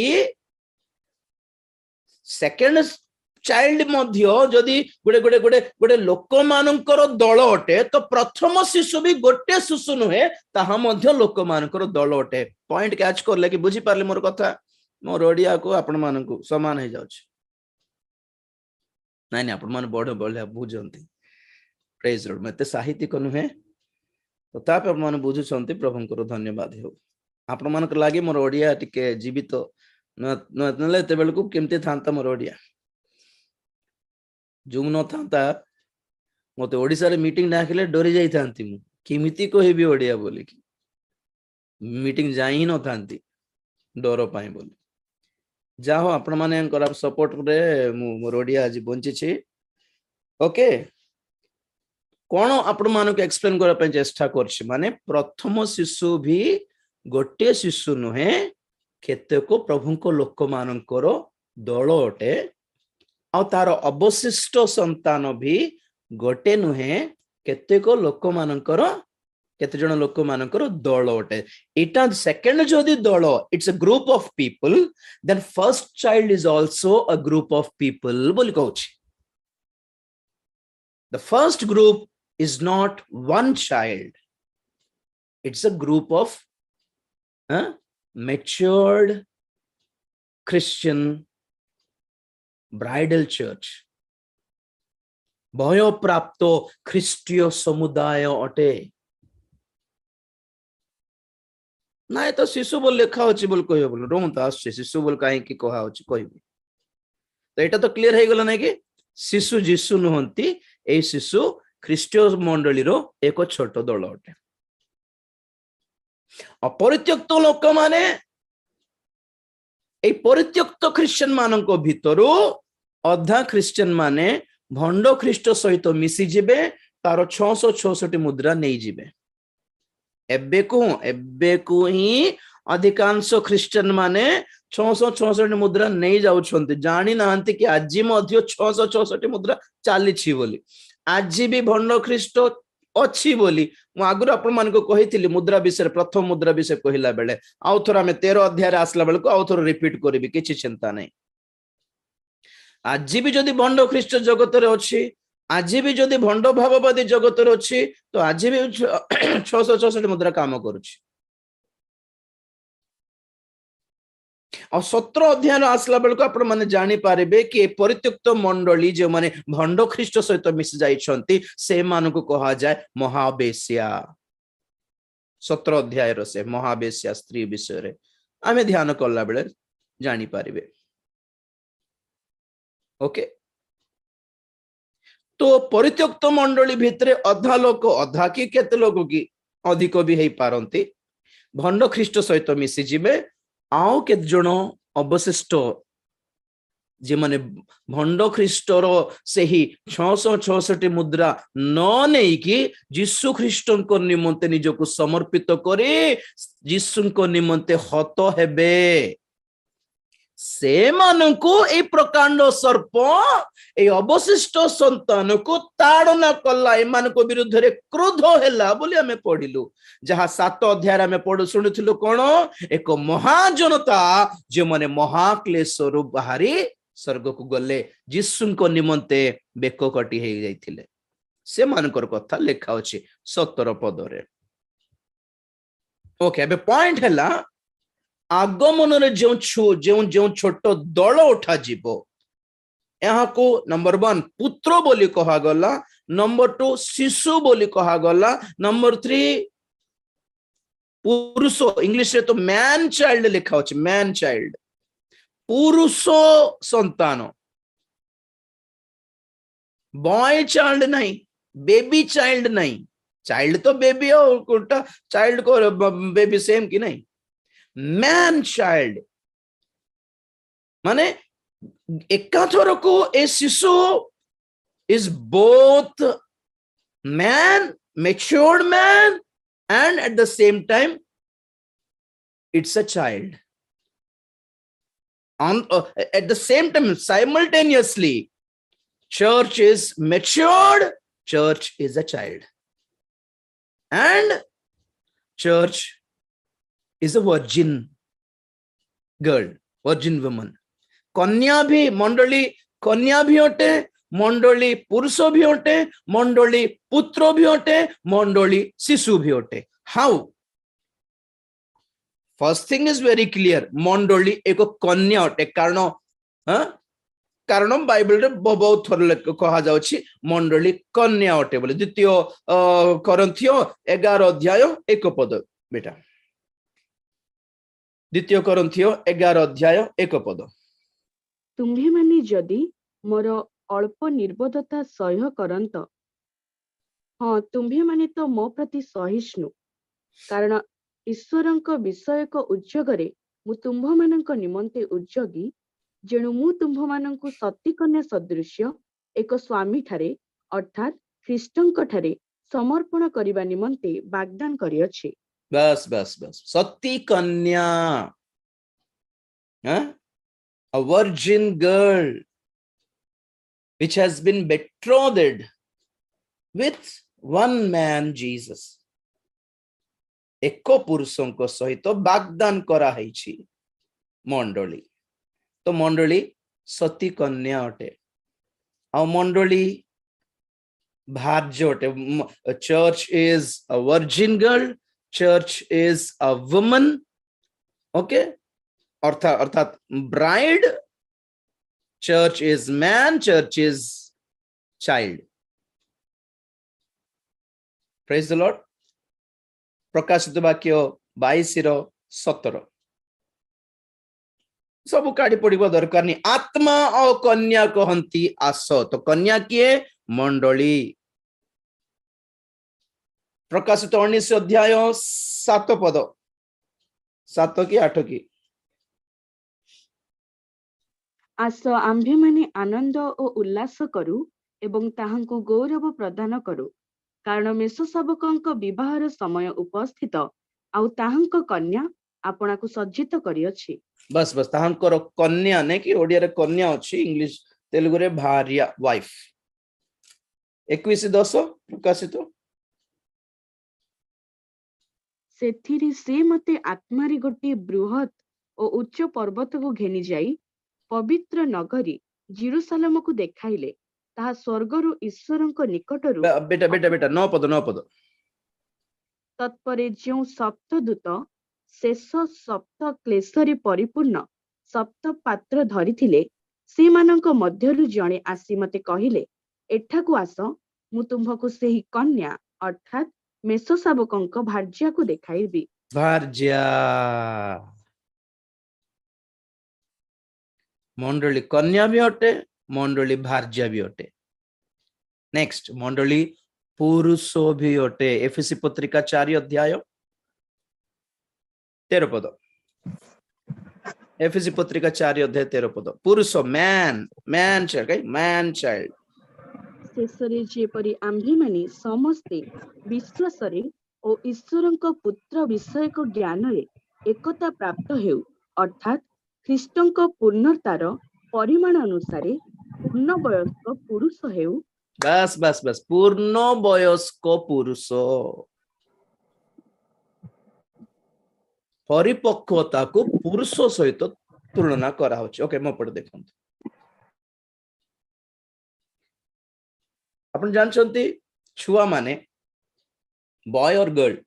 सेकेंड चाइल्ड मध्य जदि गोटे गोटे गोटे गोटे लोक मानकर दल अटे, तो प्रथम शिशु भी गोटे शिशु नुहे, ताहा मध्य लोक मानकर दल अटे। पॉइंट कैच करले कि बुझी पारले मोर कथा? मोर ओडिया को आपण मानकु समान हे जाउछ। नाइ नाइ आपण मान बड़ बड़ बुझंती। Praise Lord. मते साहित्यिक नुहे, तथापि आपण मान बुझुछंती, प्रभुंकर धन्यवाद हो। आपण मानक लागि मोर ओडिया टिके जीवित न नले ते बेलकु केमते थांता मोर ओडिया जो न था मत ओडिसा रे मीटिंग डाकिले डरी जाई थांती मु किमिति कहबी ओडिया बोली कि मीटिंग जाई न थांती डर पाए बोली। जाहो आपण माने कर सपोर्ट रे मु मोर ओडिया आज बंची छी। ओके, कोन आपण मानको एक्सप्लेन करा पे चेष्टा करछि। माने प्रथम शिशु भी गोटे शिशु नुहे, केतेक प्रभुंको लोक मानकर दल अटे, और तार अवशिष्ट संतान भी गोटे नुहे, केतेक लोक मानकर केते जण लोक मानकर दल अटे। इटा सेकंड जदि दल, it's a group of people, then first child is also a group of people बोली कहउछि। The first group is not one child, it's a group of matured Christian bridal church, भय प्राप्त ख्रिस्टीय समुदाय अटे। ना तो शिशु बोल लिखा होची बोल कहियो बोल रोमत आछे शिशु बोल काहे की कहा होची कहबी। तो एटा तो क्लियर हे गेल नै कि शिशु जीशु नहंती, ए शिशु ख्रिस्टीय मंडली रो एक छोट दल अटे। अपरित्यक्त लोक माने ए परित्यक्त क्रिश्चियन मानको भितरु अधा क्रिश्चियन माने भंड ख्रिस्ट सहित मिसी जिबे, तार 666 मुद्रा नहीं जिबे। एबे को ही अधिकांश क्रिश्चियन माने 666 मुद्रा नहीं जाउछंती, जानि नाहंती कि आज मध्य 666 मुद्रा चाली छी बोली। आज भी भंड ख्रिस्ट अच्छी बोली मु आगुर आपण मानको कहिथिली मुद्रा विषय, प्रथम मुद्रा विषय कहिला बेले आउ थोर आमे 13 अध्याय रे आसला बेले को आउ थोर रिपीट करबी, किछि चिंता नै। आज भी जदि भंड ख्रिस्ट जगत रे अछि, आज भी जदि भंड भाववादी जगत रे अछि, तो आज भी 666 मुद्रा काम करूछि। और 17 अध्याय आसला बेल को आपण माने जानि पारिबे कि परित्यक्त मंडली जो माने भंड ख्रिस्ट सहित मिस जाइछंती, से मानको कहा जाय महाबेश्या। 17 अध्याय रो से महाबेश्या स्त्री विषय रे आमे ध्यान करला बेले जानि पारिबे। ओके, तो परित्यक्त मंडली भितरे अधा लोक, अधा कि केते लोक कि अधिक भी हेई पारंती भंड ख्रिस्ट सहित मिसी जिबे, आउ केते जण अवशिष्ट जे माने भंड ख्रिस्टर से ही 666 मुद्रा न नहीं कि जीशु ख्रिस्टन को निमंते निजको समर्पित करे जीशु को निमंते हत हेबे, से मानकु ए प्रकांड सर्प ए अवशिष्ट संतान को ताड़ना कला, ए मानको विरुद्ध रे क्रोध हैला बोली हमें पढ़िलु। जहा 7 अध्याय हमें पढ़ सुनिथिलु कोन, एक महाजनता जे माने महाक्लेश रु बाहरी स्वर्ग को गले जीशु को निमंते बेक कटी हे जाइथिले, से मानकर कथा लेखा अछि 17 पद रे। ओके एबे पॉइंट हैला आगमन रे जो जो छोट दल उठा जीवो यहाँ को नंबर 1 पुत्र बोली कहा गला, नंबर 2 शिशु बोली कहा गला, नंबर 3 पुरुष, इंग्लिश रे तो मैन चाइल्ड लिखा होची, मैन चाइल्ड, पुरुष संतान, बॉय चाइल्ड नहीं, बेबी चाइल्ड नहीं, चाइल्ड तो बेबी और उल्टा चाइल्ड को बेबी सेम की नहीं, मैन चाइल्ड माने एकाथर को ए शिशु is both man, matured man, and at the same time it's a child. At the same time, simultaneously, church is matured, church is a child, and church is a virgin girl, virgin woman. कन्या भी मंडली, कन्या भी होते, मंडली पुरुष भी होते, मंडली पुत्र भी होते, मंडली शिशु भी होते. How? First thing is very clear, मंडली एक कन्या होते, कारण कारण बाइबल रे बहुत थोर कहा जाउछि मंडली कन्या होते बोले. द्वितीय कोरिन्थिय 11 अध्याय 1 पद बेटा, द्वितीय कोरिन्थिय 11 अध्याय 1 पद. तुम्भे माने जदि मोर अल्प निर्बोधता सह्य करंत, हाँ तुम्भे माने तो मो प्रति सहिष्णु, कारण ईश्वरंक विषयक उद्योगरे मु तुम्भ मानंक निमंते उद्योगी, जेणु मु तुम्भ मानंकु सती कन्या सदृश्य एक स्वामी ठारे अर्थात ख्रीष्टंक ठारे समर्पण करिबा निमंते वाग्दान करिअछि. बस बस बस, सती कन्या, a virgin girl which has been betrothed with one man Jesus. एको पुरुषों सहित वाग्दान करा हैछि मंडली. तो मंडली सती कन्या अटे, आ मंडली भार्य अटे. Church is a virgin girl, church is a woman. Okay, अर्थात bride, church is man, church is child. Praise the Lord. प्रकाशित वाक्य 22:17 सब काढ़ी पड़िबो दरकार नहीं. आत्मा और कन्या कहंती आस, तो कन्या किए? मंडली. प्रकाशित 19 अध्याय 7 पद, 7 की 8 की. आस आम्भे माने आनंद ओ उल्लास करू एवं ताहांकु गौरव प्रदान करू, कारण मेष शावकंक विवाहर समय उपस्थित, आउ ताहांक कन्या आपणाकु सज्जित करिअछि. बस बस, ताहांकर कन्या ने कि ओडिया रे कन्या अछि, इंग्लिश तेलुगु रे भार्या, वाइफ. 21:10 प्रकाशित. सेथिरे से मते आत्मारी गोटे बृहत ओ उच्च पर्वत को घेनी जाई पवित्र नगरी जेरूशलेम को देखाइले, ताहा स्वर्गरु ईश्वरंक निकटरु. बेटा बेटा बेटा 9 पद, 9 पद. तत्परे जो सप्तदूत शेष सप्त क्लेशरे परिपूर्ण सप्त पात्र धरिथिले, सेमानंक मध्यरु जणे आसी मते कहिले, एठाकु आस, मु तुम्भकु सेही कन्या अर्थात मेष शावकंक भार्या को देखाइबी. भार्या. मंडली कन्या भी अटे, मंडली भार्या भी अटे. नेक्स्ट, मंडली पुरुष भी अटे. एफएसी पत्रिका 4 अध्याय 13 पद. एफएसी पत्रिका 4 अध्याय 13 पद. पुरुष, man, man child, man child. शेषरे जेपरि आम्भे माने समस्ते विश्वासरे ओ ईश्वरंक पुत्र विषयक ज्ञानरे एकता प्राप्त हेउ, अर्थात ख्रीष्टंक पूर्णतार परिमाण अनुसारे पूर्ण वयस्क पुरुष हेउ. बस बस बस, पूर्ण वयस्क पुरुष. परिपक्वता को पुरुष सहित तुलना करा होछि. ओके, मो पढ़ देखंतु. अपन जानछंती छुआ माने बॉय और girl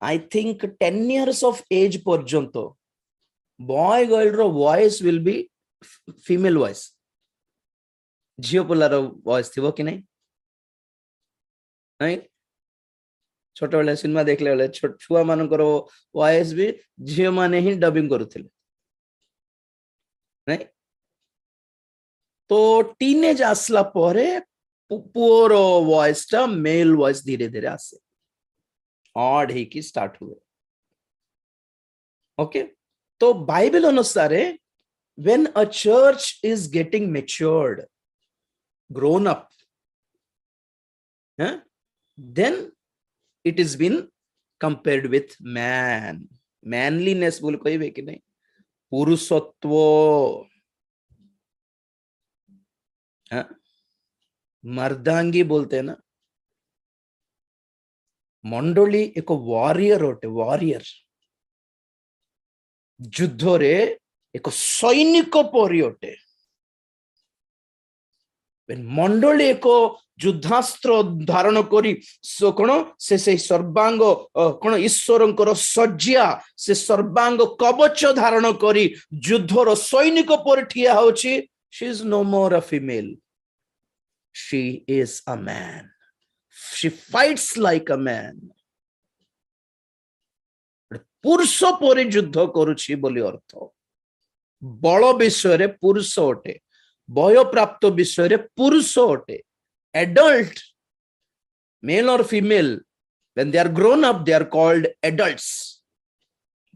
I think 10 years of age porjanto boy girl ro voice will be female voice, झियो पिलार voice थिबो कि नहीं नहीं छोट बेले सिनेमा देखले बेले छुआ मानकर वॉइस भी झियो माने ही डबिंग करूथिले नहीं तो टीनेज आसला परे पुअर वॉइस टा मेल वॉइस धीरे धीरे आसे ऑड ही की स्टार्ट हुए ओके तो बाइबल अनुसार when a church is getting matured grown up then it is been compared with man manliness बोल कहबे कि नहीं पुरुषत्व मर्दांगी बोलते हैं ना मंडली एक वॉरियर होते वॉरियर युद्ध रे एक सैनिक परी अटे मंडली एक युद्धास्त्र धारण करी कौन से सर्वांग कौन ईश्वर सज्जा से सर्वांग कवच धारण करी युद्धर सैनिक पर ठिया होची she is no more a female, she is a man, she fights like a man पुरुष पर युद्ध करुछि बोली अर्थ बल विषय रे पुरुष अटे बय प्राप्त विषय रे पुरुष अटे adult male or female when they are grown up they are called adults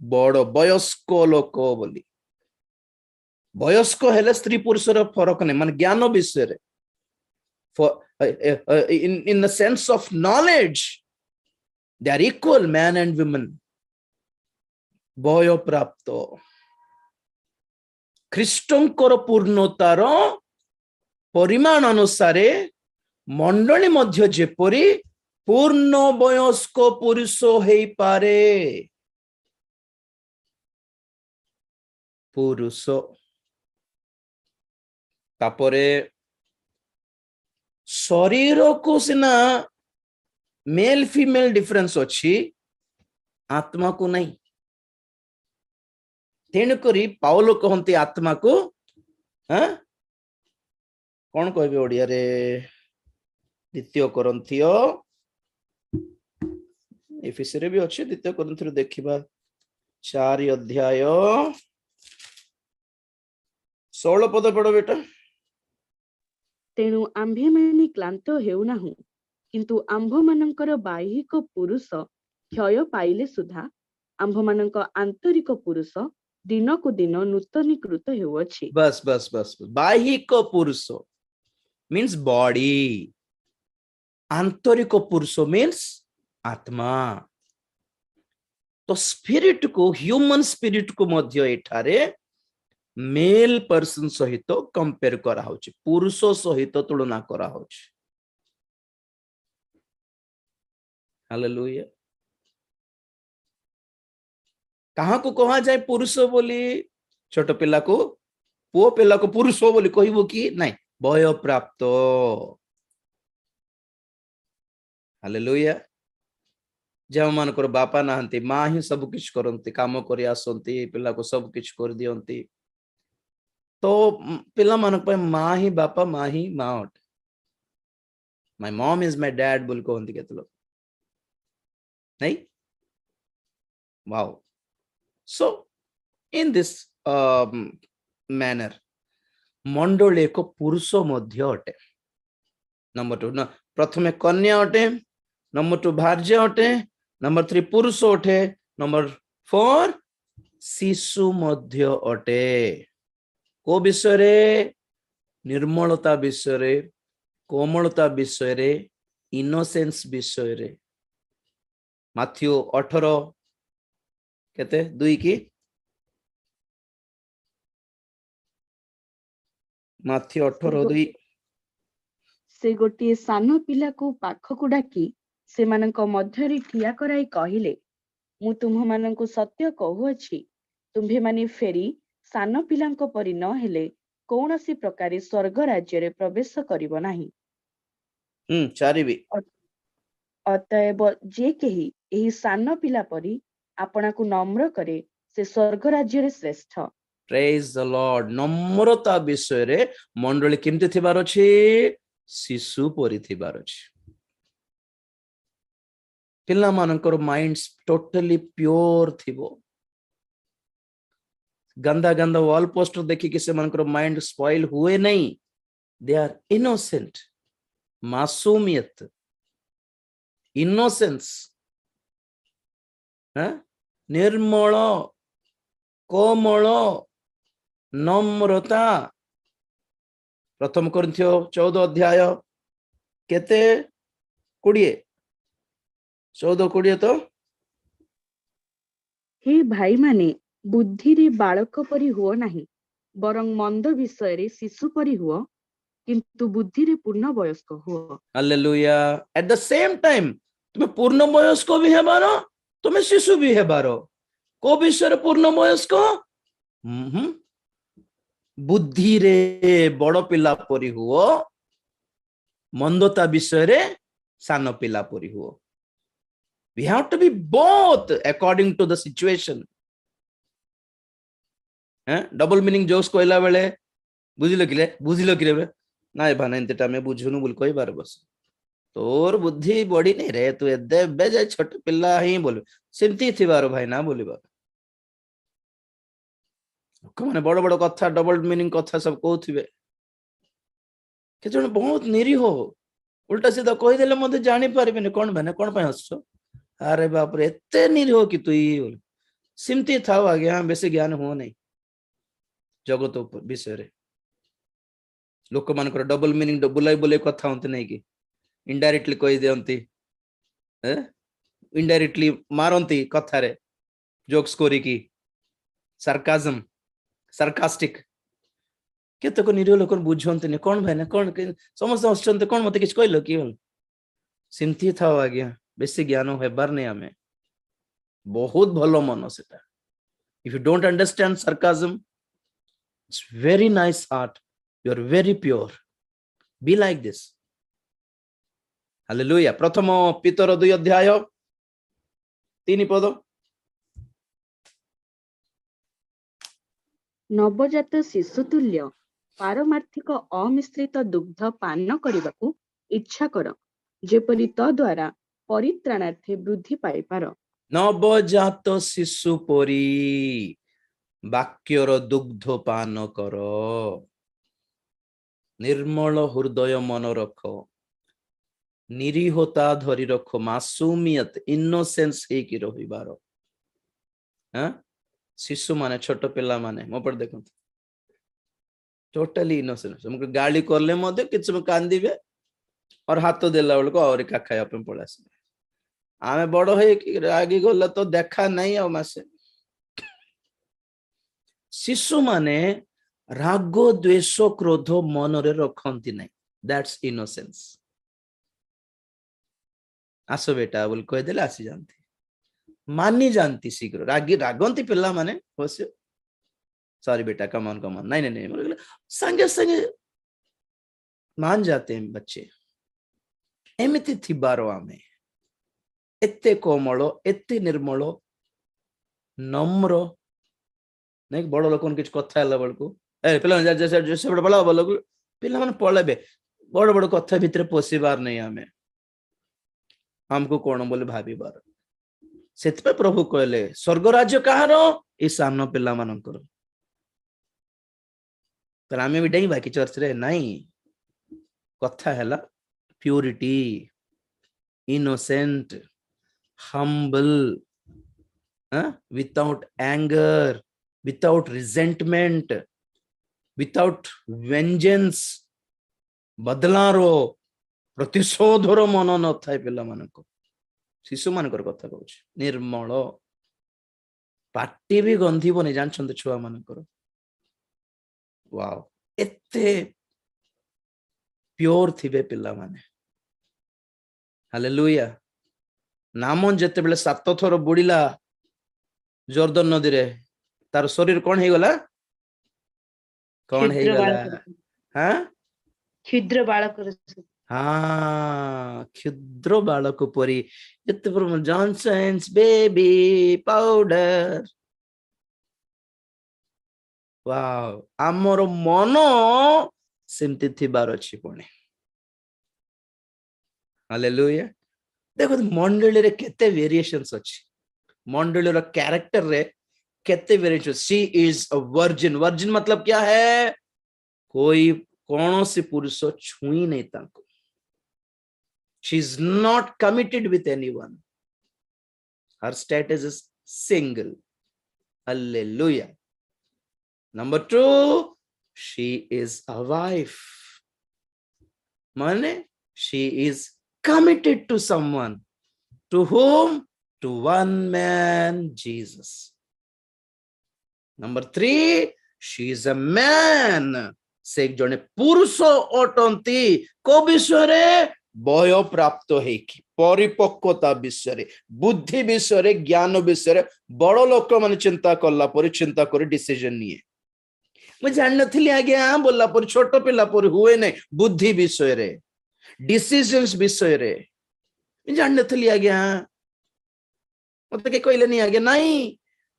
बड़ वयस्क लोक बोली वयस्क हेले स्त्री पुरुष रो फरक नै माने ज्ञान विषय रे in the sense of knowledge they are equal man and women बय प्राप्त ख्रीष्टंकर पूर्णतार परिमाण अनुसारे मंडली मध्य जेपरी पूर्ण वयस्क पुरुष हेई पारे पुरुष तापरे शरीर को सिना मेल फीमेल डिफरेंस अच्छी आत्मा को नहीं तेणुकरी पाउल कहते आत्मा को कौन कहबे ओडिया रे द्वितीय कोरिन्थिय एफिसी रे भी अच्छे द्वितीय कोरिन्थिय देखिबा 4 अध्याय 16 पद पढ़ो बेटा तेणु आम्भे माने क्लांत हेउनाहु किंतु आम्भ मानकर बाह्यिक पुरुष क्षय पाइले सुधा आम्भ मानक आंतरिक पुरुष दिन को दिन नूतनीकृत हेउअछि बस बस बस बाह्यिक पुरुष मीन्स बॉडी आंतरिक पुरुष मीन्स आत्मा तो स्पिरिट को ह्यूमन स्पिरिट को मध्य एठारे मेल पर्सन सहित कंपेयर करा होछि पुरुष सहित तुलना करा होछि हालेलुया कहा को कहा जाए पुरुष बोली छोट पिला को पुओ पिला को पुरुष बोली कहबो कि नहीं बय प्राप्त हालेलुया जब मानकर बापा नाहंती माँ ही सब किछ करंती काम करी आसंती पिला को सब किछ कर दियंती तो पिला मानक पे माँ ही बापा माँ ही माँ अटे my mom is my dad बोल कहंती केते लोग नहीं wow so in this manner मंडल एक पुरुष मध्य अटे नंबर 2 प्रथमे कन्या अटे नंबर 2 भार्य अटे नंबर 3 पुरुष अटे नंबर 4 शिशु मध्य अटे को विषय रे निर्मलता विषय रे कोमलता विषय रे इनोसेंस विषय रे माथ्यू 18 केते 2 की माथ्यू 18:2 से गोटे सान पिला को पाखकु डाकी सेमानक मध्यरे ठिया कराई कहिले मु तुम मानक सत्य कहूअछि तुम्भे माने फेरी सान पिलांक परि न हेले कौनसी प्रकार स्वर्ग राज्य रे प्रवेश करिवो नाही 4 भी अतएव जे केही ଏହି ସାନ ପିଲା ପରି ଆପଣାକୁ ନମ୍ର କରେ ସେ ସ୍ୱର୍ଗ ରାଜ୍ୟରେ ଶ୍ରେଷ୍ଠ। ପ୍ରେଜ୍ ଦ ଲର୍ଡ। ନମ୍ରତା ବିଷୟରେ ମଣ୍ଡଳୀ କେମିତି ଥିବାର ଅଛି? ଶିଶୁ ପରି ଥିବାର ଅଛି। ପିଲାମାନଙ୍କର ମାଇଣ୍ଡ ଟୋଟାଲି ପ୍યોର ଥିବ। ଗନ୍ଦା ଗନ୍ଦା ୱାଲ ପୋଷ୍ଟର ଦେଖିକି ସେମାନଙ୍କର ମାଇଣ୍ଡ ସ୍ପଏଲ ହୁଏ ନାହିଁ। ଦେ ଆର୍ ଇନୋସେଣ୍ଟ। ମାସୁମିୟତ, ଇନୋସେନ୍ସ, ନିର୍ମଳ, କୋମଳ, ନମ୍ରତା। ପ୍ରଥମ କରିନ୍ଥିଓ 14 ଅଧ୍ୟାୟ କେତେ 20 14-20 ତ ହେ ଭାଇମାନେ, ବୁଦ୍ଧିରେ ବାଳକ ପରି ହୁଅ ନାହିଁ, ବରଂ ମନ୍ଦ ବିଷୟରେ ଶିଶୁ ପରି ହୁଅ, କିନ୍ତୁ ବୁଦ୍ଧିରେ ପୂର୍ଣ୍ଣ ବୟସ୍କ ହୁଅ। Hallelujah. At the same time ତୁମେ ପୂର୍ଣ୍ଣ ବୟସ୍କ ବି ହେବାର, ତୁମେ ଶିଶୁ ବି ହେବାର। କୋ ବିଷୟରେ ପୂର୍ଣ୍ଣ ବୟସ୍କ? ବୁଦ୍ଧିରେ ବଡ଼ ପିଲା ପରି ହୁଅ, ମନ୍ଦତା ବିଷୟରେ ସାନ ପିଲା ପରି ହୁଅ। We have to be both according to the situation. Double meaning jokes କହିଲା ବେଳେ ବୁଝିଲ କିରେ ନାଇଁ ଭାଇ ଏମତିଟା ଆମେ ବୁଝୁନୁ ବୋଲି କହିବାର ବସ। ତୋର ବୁଦ୍ଧି ବଢିନି ରେ, ତୁ ଏବେ ଯାଇ ଛୋଟ ପିଲା ହିଁ ବୋଲିବ, ସେମିତି ଥିବାର ଭାଇ ନା ବୋଲିବ। ଲୋକମାନେ ବଡ ବଡ କଥା, ଡବଲ ମିନିଂ କଥା ସବୁ କହୁଥିବେ। କେତେ ଜଣ ବହୁତ ନିରୀହ, ଉଲ୍ଟା ସିଧା କହିଦେଲେ ମଧ୍ୟ ଜାଣିପାରିବେନି କଣ ଭାଇ କଣ ପାଇଁ ହସୁଛ, ଆରେ ବାପରେ ଏତେ ନିରୀହ କି ତୁଇ। ସେମିତି ଥାଉ ଆଜ୍ଞା, ବେଶୀ ଜ୍ଞାନ ହୁଅ ନାହିଁ ଜଗତ ବିଷୟରେ। ଲୋକମାନଙ୍କର ଡବଲ ମିନିଂ ବୁଲାଇ ବୁଲାଇ କଥା ହୁଅନ୍ତି ନାଇଁ କି, ଇନଡାଇରେକ୍ଟଲି କହିଦିଅନ୍ତି, ଇନଡାଇରେକ୍ଟଲି ମାରନ୍ତି କଥାରେ, ଜୋକ୍ସ କରିକି, ସାର୍କାଜମ, ସାର୍କାଷ୍ଟିକ। କେତେକ ନିରୀହ ଲୋକ ବୁଝନ୍ତିନି, କଣ ଭାଇ ନା କଣ ସମସ୍ତେ ହସୁଛନ୍ତି, କଣ ମତେ କିଛି କହିଲ କି? ସେମିତି ଥାଉ ଆଜ୍ଞା, ବେଶୀ ଜ୍ଞାନ ହେବାର ନାହିଁ ଆମେ। ବହୁତ ଭଲ ମନ ସେଟା। If you don't understand sarcasm, it's very nice heart, you are very pure, be like this. Hallelujah. ପ୍ରଥମ ପିତର 2 ଅଧ୍ୟାୟ 3 ପଦ। ନବଜାତ ଶିଶୁ ତୁଲ୍ୟ ପାରମାର୍ଥିକ ଅମିଶ୍ରିତ ଦୁଗ୍ଧ ପାନ କରିବାକୁ ଇଚ୍ଛା କର, ଯେପରି ତଦ୍ୱାରା ପରିତ୍ରାଣାର୍ଥେ ବୃଦ୍ଧି ପାଇପାର। ନବଜାତ ଶିଶୁ ପରି ବାକ୍ୟର ଦୁଗ୍ଧ ପାନ କର, ନିର୍ମଳ ହୃଦୟ ମନ ରଖ, ନିରୀହତା ଧରି ରଖ, ମାସୁମିୟତ, ଇନୋସେନ୍ସ ହେଇକି ରହିବାର। ଶିଶୁ ମାନେ, ଛୋଟ ପିଲାମାନେ ମୋ ପଟେ ଦେଖନ୍ତୁ, ଟୋଟାଲି ଇନୋସେନ୍ସ। ଆମକୁ ଗାଳି କଲେ ମଧ୍ୟ କିଛି ସମୟ କାନ୍ଦିବେ, और ହାତ ଦେଲା ବେଳକୁ ଆହୁରି ଖାଇବା ପାଇଁ ପଳେଇ ଆସିବେ। ଆମେ ବଡ ହେଇକି ରାଗି ଗଲେ ତ ଦେଖା ନାହିଁ ଆଉ ମାସେ। ଶିଶୁ ମାନେ ରାଗ, ଦ୍ୱେଷ, କ୍ରୋଧ ମନରେ ରଖନ୍ତି ନାହିଁ। That's innocence. ଆସ ବେଟା ବୋଲି କହିଦେଲେ ଆସିଯାନ୍ତି, ମାନି ଯାଆନ୍ତି ଶୀଘ୍ର। ରାଗନ୍ତି ପିଲାମାନେ, ଅବଶ୍ୟ सॉरी बेटा, कम ऑन नहीं नहीं नहीं, संगे संगे मान जाते हैं बच्चे। एमिति थिबारो आमे एते कोमल, एते निर्मल, नम्र नहीं। बड़ लोक किसी कथा है बेलू पिला पलैबे, बड़ बड़ कथा भितर पशिबार नहीं, आमे हमको कौन बोले भाविबार। से प्रभु कहले स्वर्ग राज्य कहार? ये सान पिला मानकर। आम भी डेबा कि चर्च रे नहीं, कथा है purity, innocent, humble, without anger, without resentment, without vengeance, बदलारो प्रतिशोधर मन न थाए पिला मानको। शिशु मानकर कथा कहूँ, निर्मल, पाटी भी गंधीबनी, जानछन्ते छुआ मानकर। वाओ, एते प्योर थिबे पिला माने। हालेलुया। नामन जेते बेले 7 थर बुड़ीला जर्दन नदी रे, तार शरीर कौन हे गला? कौन हे गला? हाँ, क्षुद्र बालक। हाँ क्षुद्र बालक परी एते जॉनसन्स बेबी पाउडर वाव आमर मन सेमती थिबार अछि पुणी हालेलुया देखो मंडली रे केते वेरिएशंस अछि मंडली रो कैरेक्टर रे केते variation she is a virgin virgin मतलब क्या है कोई कौन से पुरुष छुई नहीं ताको she is not committed with anyone her status is single hallelujah number 2 she is a wife mane she is committed to someone to whom to one man Jesus number 3 she is a man से एक जने पुरुष अटंती को विषय बय प्राप्त हेकी परिपक्वता विषय बुद्धि विषय ज्ञान विषय बड़ लोक मान चिंता कला पर चिंता कर डिसीजन निये मैं जान नथली आज्ञा बोला पर छोट पिला पर हुए नहीं बुद्धि विषय रे डिसीजंस विषय रे मैं जान नथली आज्ञा मते के कहले नहीं आज्ञा नहीं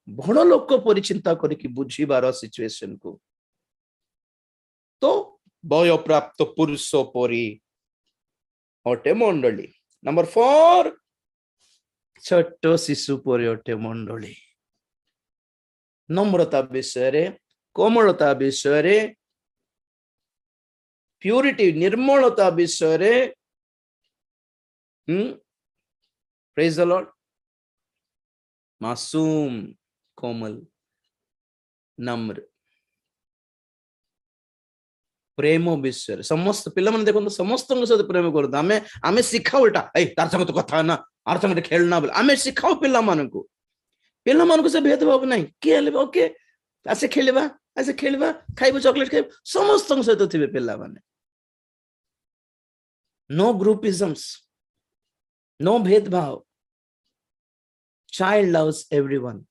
बड़ लोक पर चिंता करके बुझीबार सिचुएशन को तो बय प्राप्त पुरुष परी अटे मंडली नंबर 4 छोट शिशु परी अटे मंडली नम्रता विषय रे कोमलता विषय रे प्यूरिटी निर्मलता विषय रे प्रेज द लॉर्ड मासूम कोमल नम्र प्रेम विषय समस्त पिला मन देखो समस्त सहित प्रेम कर आमे आमे शिखाओ एटा ए तार संग तो कथा ना आर संग खेलना बोल आमे शिखाओ पिला मन को से भेदभाव नहीं के ले ओके आसे खेलबा खाइबो चॉकलेट खाइबो समस्त सहित थिबे पिला माने नो ग्रुपिज्म्स नो भेदभाव चाइल्ड लव्स एवरीवन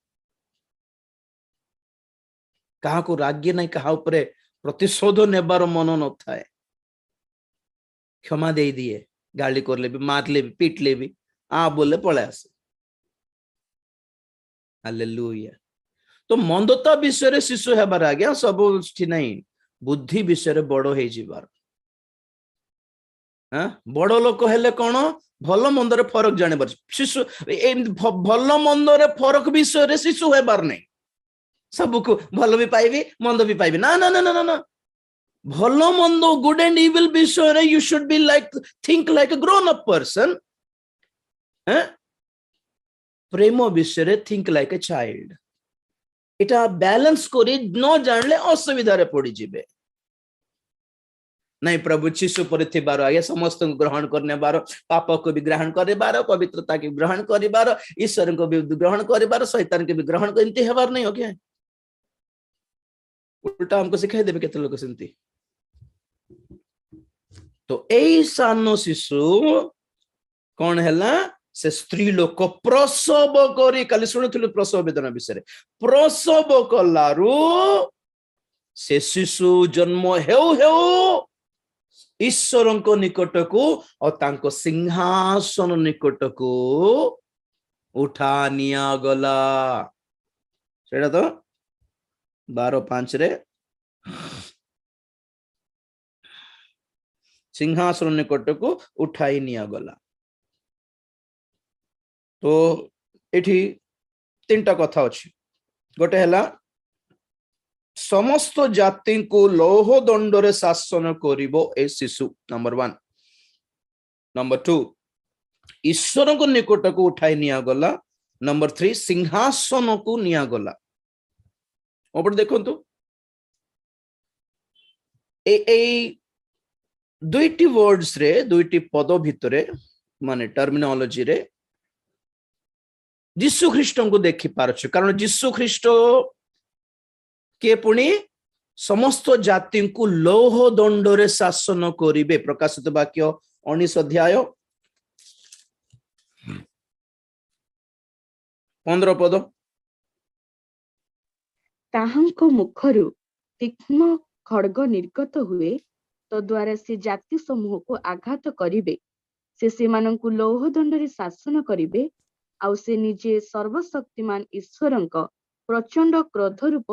कहा को राज्य नहीं कहा ऊपर प्रतिशोध नेबार मन न थाए क्षमा दे दिए गाली कर ले भी मार ले भी पीट ले भी आ बोले पळे आसे हालेलुया तो मंदता विषय रे शिशु हेबार आज्ञा सब नहीं बुद्धि विषय रे बड़ हे जिबार हां बड़ लोक हेले कोन भलो मंद रे फरक जानिबार शिशु भलो मंद रे फरक विषय रे शिशु हेबार नहीं सबको भलो भी पाइबी मंद भी पाइबी ना ना ना ना ना भलो मंद गुड एंड इविल विषय रे you should be like think like a grown up person प्रेम विषय रे थिंक लाइक अ चाइल्ड इटा बैलेंस करी न जानले असुविधा रे पड़ी जिबे नहीं प्रभु शिशु पर थिबार आगे समस्त ग्रहण करने बार पाप को भी ग्रहण करे बार पवित्रता के ग्रहण करे बार ईश्वर को भी ग्रहण करे बार शैतान के भी ग्रहण करते हेबार नहीं ओके उल्टा हमको सिखाई देबे केते लोक सेंती तो एई सानो शिशु कौन हैला से स्त्री लोक प्रसव करी काली सुनुथुलु प्रसव वेदना विषय प्रसव कलारू से शिशु जन्म हेउ हेउ ईश्वरଙ୍କ निकटକୁ और तांको सिंहासन निकटକୁ उठा निया गला सेटा तो 12:5 रे सिंहासन निकटକୁ उठाई निया गला तो एठी तीनटा कथा अछि गोटे हैला समस्त जाति को लोह दंड रे शासन करिवो ए शिशु नंबर 1 नंबर 2 ईश्वर को निकट को उठाई निया गला नंबर 3 सिंहासन को निया गला ओपर देखंतु ए दुईटी वर्ड्स रे दुईटी पद भितरे माने टर्मिनोलॉजी रे यीशु ख्रीष्ट को देखि पारछ कारण यीशु ख्रीष्ट के पुणी समस्त जाति को लौह दंड रे शासन करिवे प्रकाशित वाक्य 19 अध्याय 15 पद ताहांको मुखरु तीक्ष्ण खड्ग निर्गत हुए ତଦ୍ୱାରା ସେ ଜାତି ସମୂହକୁ ଆଘାତ କରିବେ, ସେ ସେମାନଙ୍କୁ ଲୌହ ଦଣ୍ଡରେ ଶାସନ କରିବେ, ଆଉ ସେ ନିଜେ ସର୍ବଶକ୍ତିମାନ ଈଶ୍ୱରଙ୍କ ପ୍ରଚଣ୍ଡ କ୍ରୋଧ ରୂପ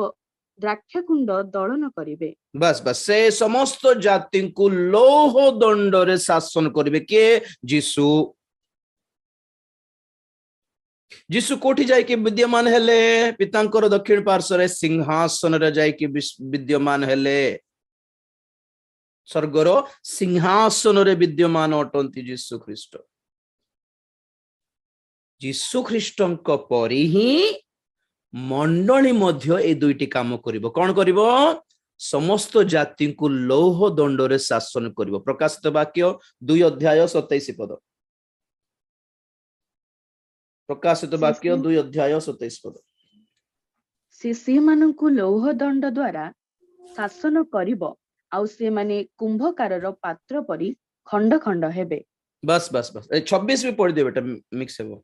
ଦ୍ରାକ୍ଷାକୁଣ୍ଡ ଦଳନ କରିବେ। बस बस से समस्त जाति को लौह दंडरे शासन करिवे किए यीशु यीशु कोठी जाय कि विद्यमान हेले पितांकर दक्षिण पार्श्व रे सिंहासन रे जाय कि विद्यमान हेले स्वर्गर सिंहासन रे विद्यमान अटंती यीशु ख्रीष्टଙ୍କ परि ही मंडली मध्य ए दुईटी काम करिवो कोन करिवो समस्त जाति को लौह दंडरे शासन करिवो प्रकाशित वाक्य 2 अध्याय 27 पद प्रकाशित वाक्य 2 अध्याय 27 पद ସେ ସେମାନଙ୍କୁ ଲୌହ ଦଣ୍ଡ ଦ୍ୱାରା ଶାସନ କରିବ, ଆଉ ସେମାନେ କୁମ୍ଭକାରର ପାତ୍ର ପରି ଖଣ୍ଡ ଖଣ୍ଡ ହେବେ। बस बस बस 26 भी पढ़ दे बेटा मिक्स है वो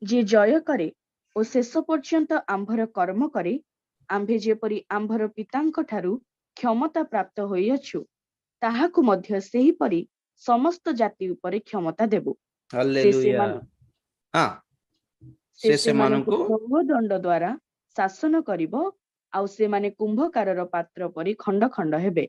ଯିଏ ଜୟ କରେ ଓ ଶେଷ ପର୍ଯ୍ୟନ୍ତ ଆମ୍ଭର କର୍ମ କରେ, ଆମ୍ଭେ ଯେପରି ଆମ୍ଭର ପିତାଙ୍କ ଠାରୁ କ୍ଷମତା ପ୍ରାପ୍ତ ହୋଇଅଛୁ, ତାହାକୁ ମଧ୍ୟ ସେହିପରି ସମସ୍ତ ଜାତି ଉପରେ କ୍ଷମତା ଦେବୁ। हालेलुया हां ସେ ସେମାନଙ୍କୁ ଲୌହ ଦଣ୍ଡ ଦ୍ୱାରା ଶାସନ କରିବ, ଆଉ ସେମାନେ କୁମ୍ଭକାରର ପାତ୍ର ପରି ଖଣ୍ଡ ଖଣ୍ଡ ହେବେ।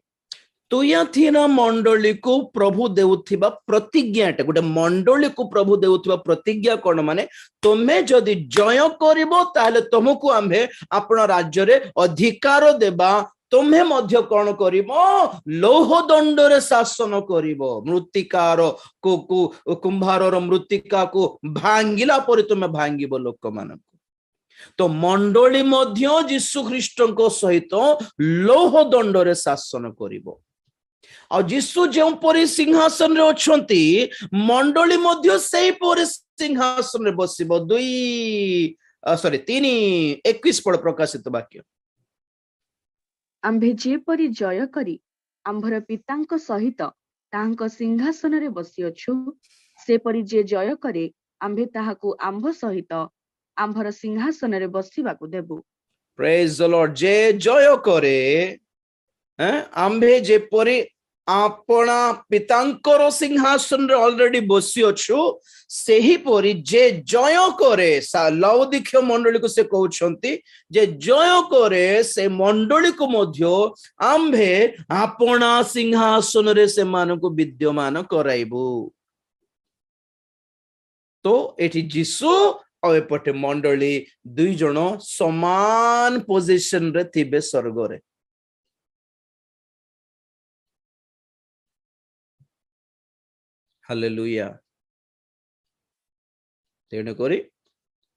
तुयाथीना मंडली को प्रभु देउथिबा प्रतिज्ञा गोटे मंडली को प्रभु देउथिबा प्रतिज्ञा कोन माने तुम्हें जदि जय करिवो ताले तुमको आम्भे अपना राज्य रे अधिकार देबा तुम्हें मध्य कोन करिवो लौह दंडरे शासन करिवो मृत्तिकार को कुंभारर मृत्तिका को भांगिला परि तुम्हें भांगिबो लोक मानक तो मंडली मध्य यीशु ख्रीष्टଙ୍କ सहित लौह दंडरे शासन करिवो और यीशु जो परि सिंहासन रे अछंती मंडली मध्य सेही परि सिंहासन रे बसिबो 3:21 पद प्रकाशित वाक्य आम्भे जेपरि जय करी आम्भर पिताଙ୍କ सहित ताहाଙ୍କ सिंहासନରେ ବସିଅଛୁ, ସେପରି ଯେ ଜୟ କରେ ଆମ୍ଭେ ତାହାକୁ ଆମ୍ଭ ସହିତ ଆମ୍ଭର ସିଂହାସନରେ ବସିବାକୁ ଦେବୁ। प्रेज द लॉर्ड जे जय करे आम्भे जेपरि आपना पितांकर सिंहासन रे ऑलरेडी बसी अछु सेही परि जे जय करे लौदिक्य मंडली को से कहउछंती जे जय करे से मंडली को मध्य आम्भे आपना सिंहासन रे से मान को विद्यमान कराइबु। तो एठी यीशु और एपटे मंडली दुई जण समान पोजीशन रे थिबे स्वर्ग रे। हालेलुया तेने करी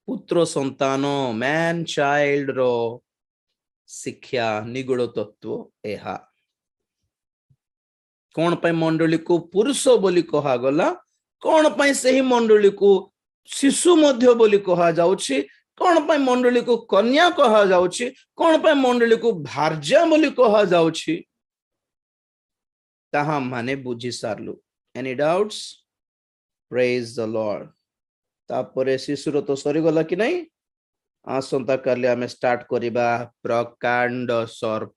पुत्र संतान मैन चाइल्ड रो शिक्षा निगूढ़ तत्व एहा कौन पाई मंडली को पुरुष बोली कहा गला कौन पाई सही मंडली को शिशु मध्य बोली कहा जाउछि कौन पाई मंडली को कन्या कहा जाउछि कौन पाई मंडली को भार्या बोली कहा जाउछि ताहा माने बुझी सारलु। Any doubts? Praise the Lord. तापरे शिशुर तो सरी गला कि नहीं आसंता काले आमे स्टार्ट करिबा प्रकांड सर्प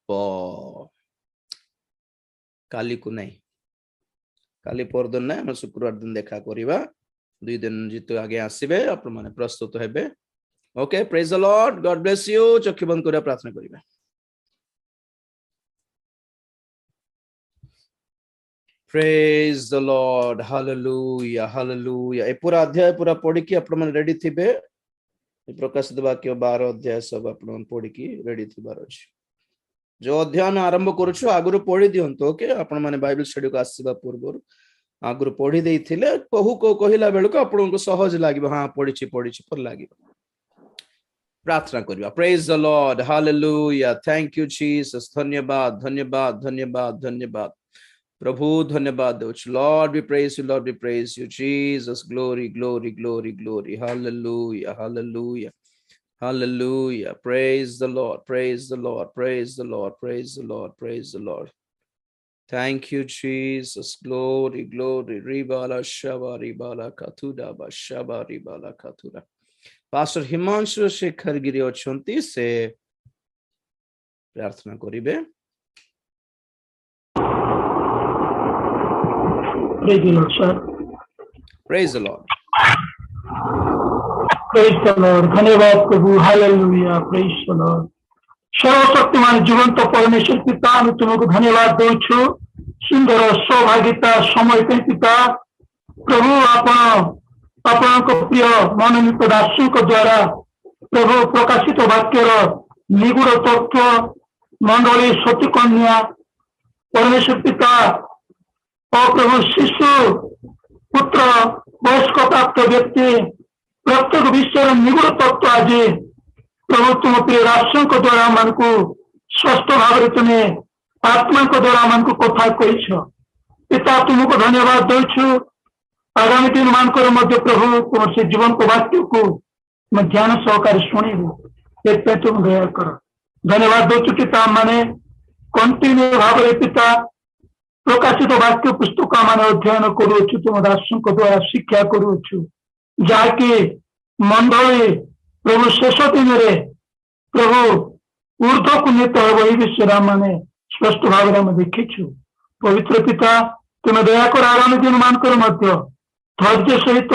काली को नहीं काली परदिन ना हम शुक्रवार दिन देखा करिबा 2 दिन जितो आगे आसीबे आपण माने प्रस्तुत हेबे। Okay praise the Lord God bless you चक्षु बंद करिया प्रार्थना करिबा। Praise the Lord. Hallelujah. Hallelujah. ए पूरा अध्याय पूरा पढ़ी कि आपण मन रेडी थिबे प्रकाशित वाक्य 12 अध्याय सब आपण मन पढ़ी कि रेडी थिबार अछि जो अध्ययन आरंभ करूछु आगुरु पढ़ी दियंतो ओके आपण माने बाइबल स्टडी को आसीबा पूर्व आगुरु पढ़ी देइथिले कहू को कहिला बेल को आपण को सहज लागिबो हां पढ़िछि पर लागिबो। प्रार्थना करिबा। Praise the Lord. Hallelujah. Thank you Jesus. धन्यवाद धन्यवाद धन्यवाद धन्यवाद प्रभु धन्यवाद देउछु Lord we praise you Lord we praise you Jesus glory glory glory glory hallelujah hallelujah hallelujah praise the Lord praise the Lord praise the Lord praise the Lord praise the Lord thank you Jesus glory glory रिबाला काथुडा बशबा रिबाला काथुडा pastor Himanshu Shekhar Giri अछंती से प्रार्थना करिबे। Praise the Lord, sir. Praise the Lord. Praise the Lord. धन्यवाद प्रभु. Hallelujah. Praise the Lord. सर्वशक्तिमान जीवंत परमेश्वर पिता मैं तुमको धन्यवाद दूँ सुंदर सौभाग्यता समय पे पिता प्रभु आपण प्रिय मनोनीत दासों द्वारा प्रभु प्रकाशित वाक्यर निगूढ़ तत्व मंडली सती कन्या परमेश्वर पिता और प्रभु शिशु पुत्र वयस्क प्राप्त व्यक्ति प्रत्येक विषय निगूढ़ तत्व आज प्रभु तुम प्रिय राष्ट्रों को द्वारा मन को स्वस्थ भाव तुम्हें आत्मा को द्वारा मन को कथा कह पिता तुमको धन्यवाद दूँ आगामी दिन मान कर मध्य प्रभु तुम से जीवन को वाक्य को मैं ध्यान सहकार शुणी तुम दया कर धन्यवाद दूँ पिता माने कंटिन्यू भाव पिता प्रकाशित वाक्य पुस्तक मान अध्ययन करुचु तुम दासों द्वारा शिक्षा करुचु जहाँकि मंडली प्रभु शेष दिन में प्रभु ऊर्ध्व को नीत हम यही विषय माने स्पष्ट भाव में देखीचु पवित्र पिता तुम दया कर आगामी दिन मान कर मध्य धैर्य सहित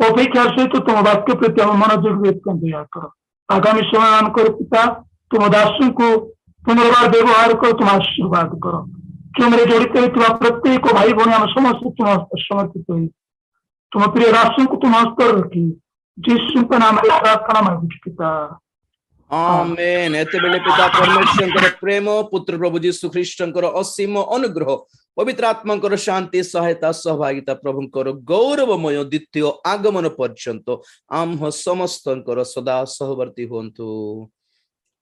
अपेक्षा सहित तुम वाक्य प्रति हम मनोযোগ दया कर आगामी समय मान कर पिता तुम दासों को पुनर्बार व्यवहार कर तुम आशीर्वाद कर क्यों मेरे जड़ित होता प्रत्येक भाई भौणी आम समस्त तुम हस्त समर्पित हो तुम प्रिय राष्ट्रों को तुम हस्त रखी जिस नाम प्रार्थना मांगुछु पिता आमेन एते बेले पिता परमेश्वर प्रेम पुत्र प्रभु जीशु ख्रीष्टंकर असीम अनुग्रह पवित्र आत्मांकर शांति सहायता सहभागिता प्रभुंकर गौरवमय द्वितीय आगमन पर्यंत आम समस्तंकर सदा सहवर्ती होंतु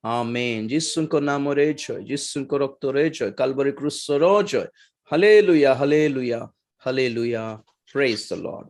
आमेन जीशुंकर नाम रे जय जीशुंकर रक्त रे जय काल्वरी क्रूस रो जय hallelujah hallelujah hallelujah praise the Lord.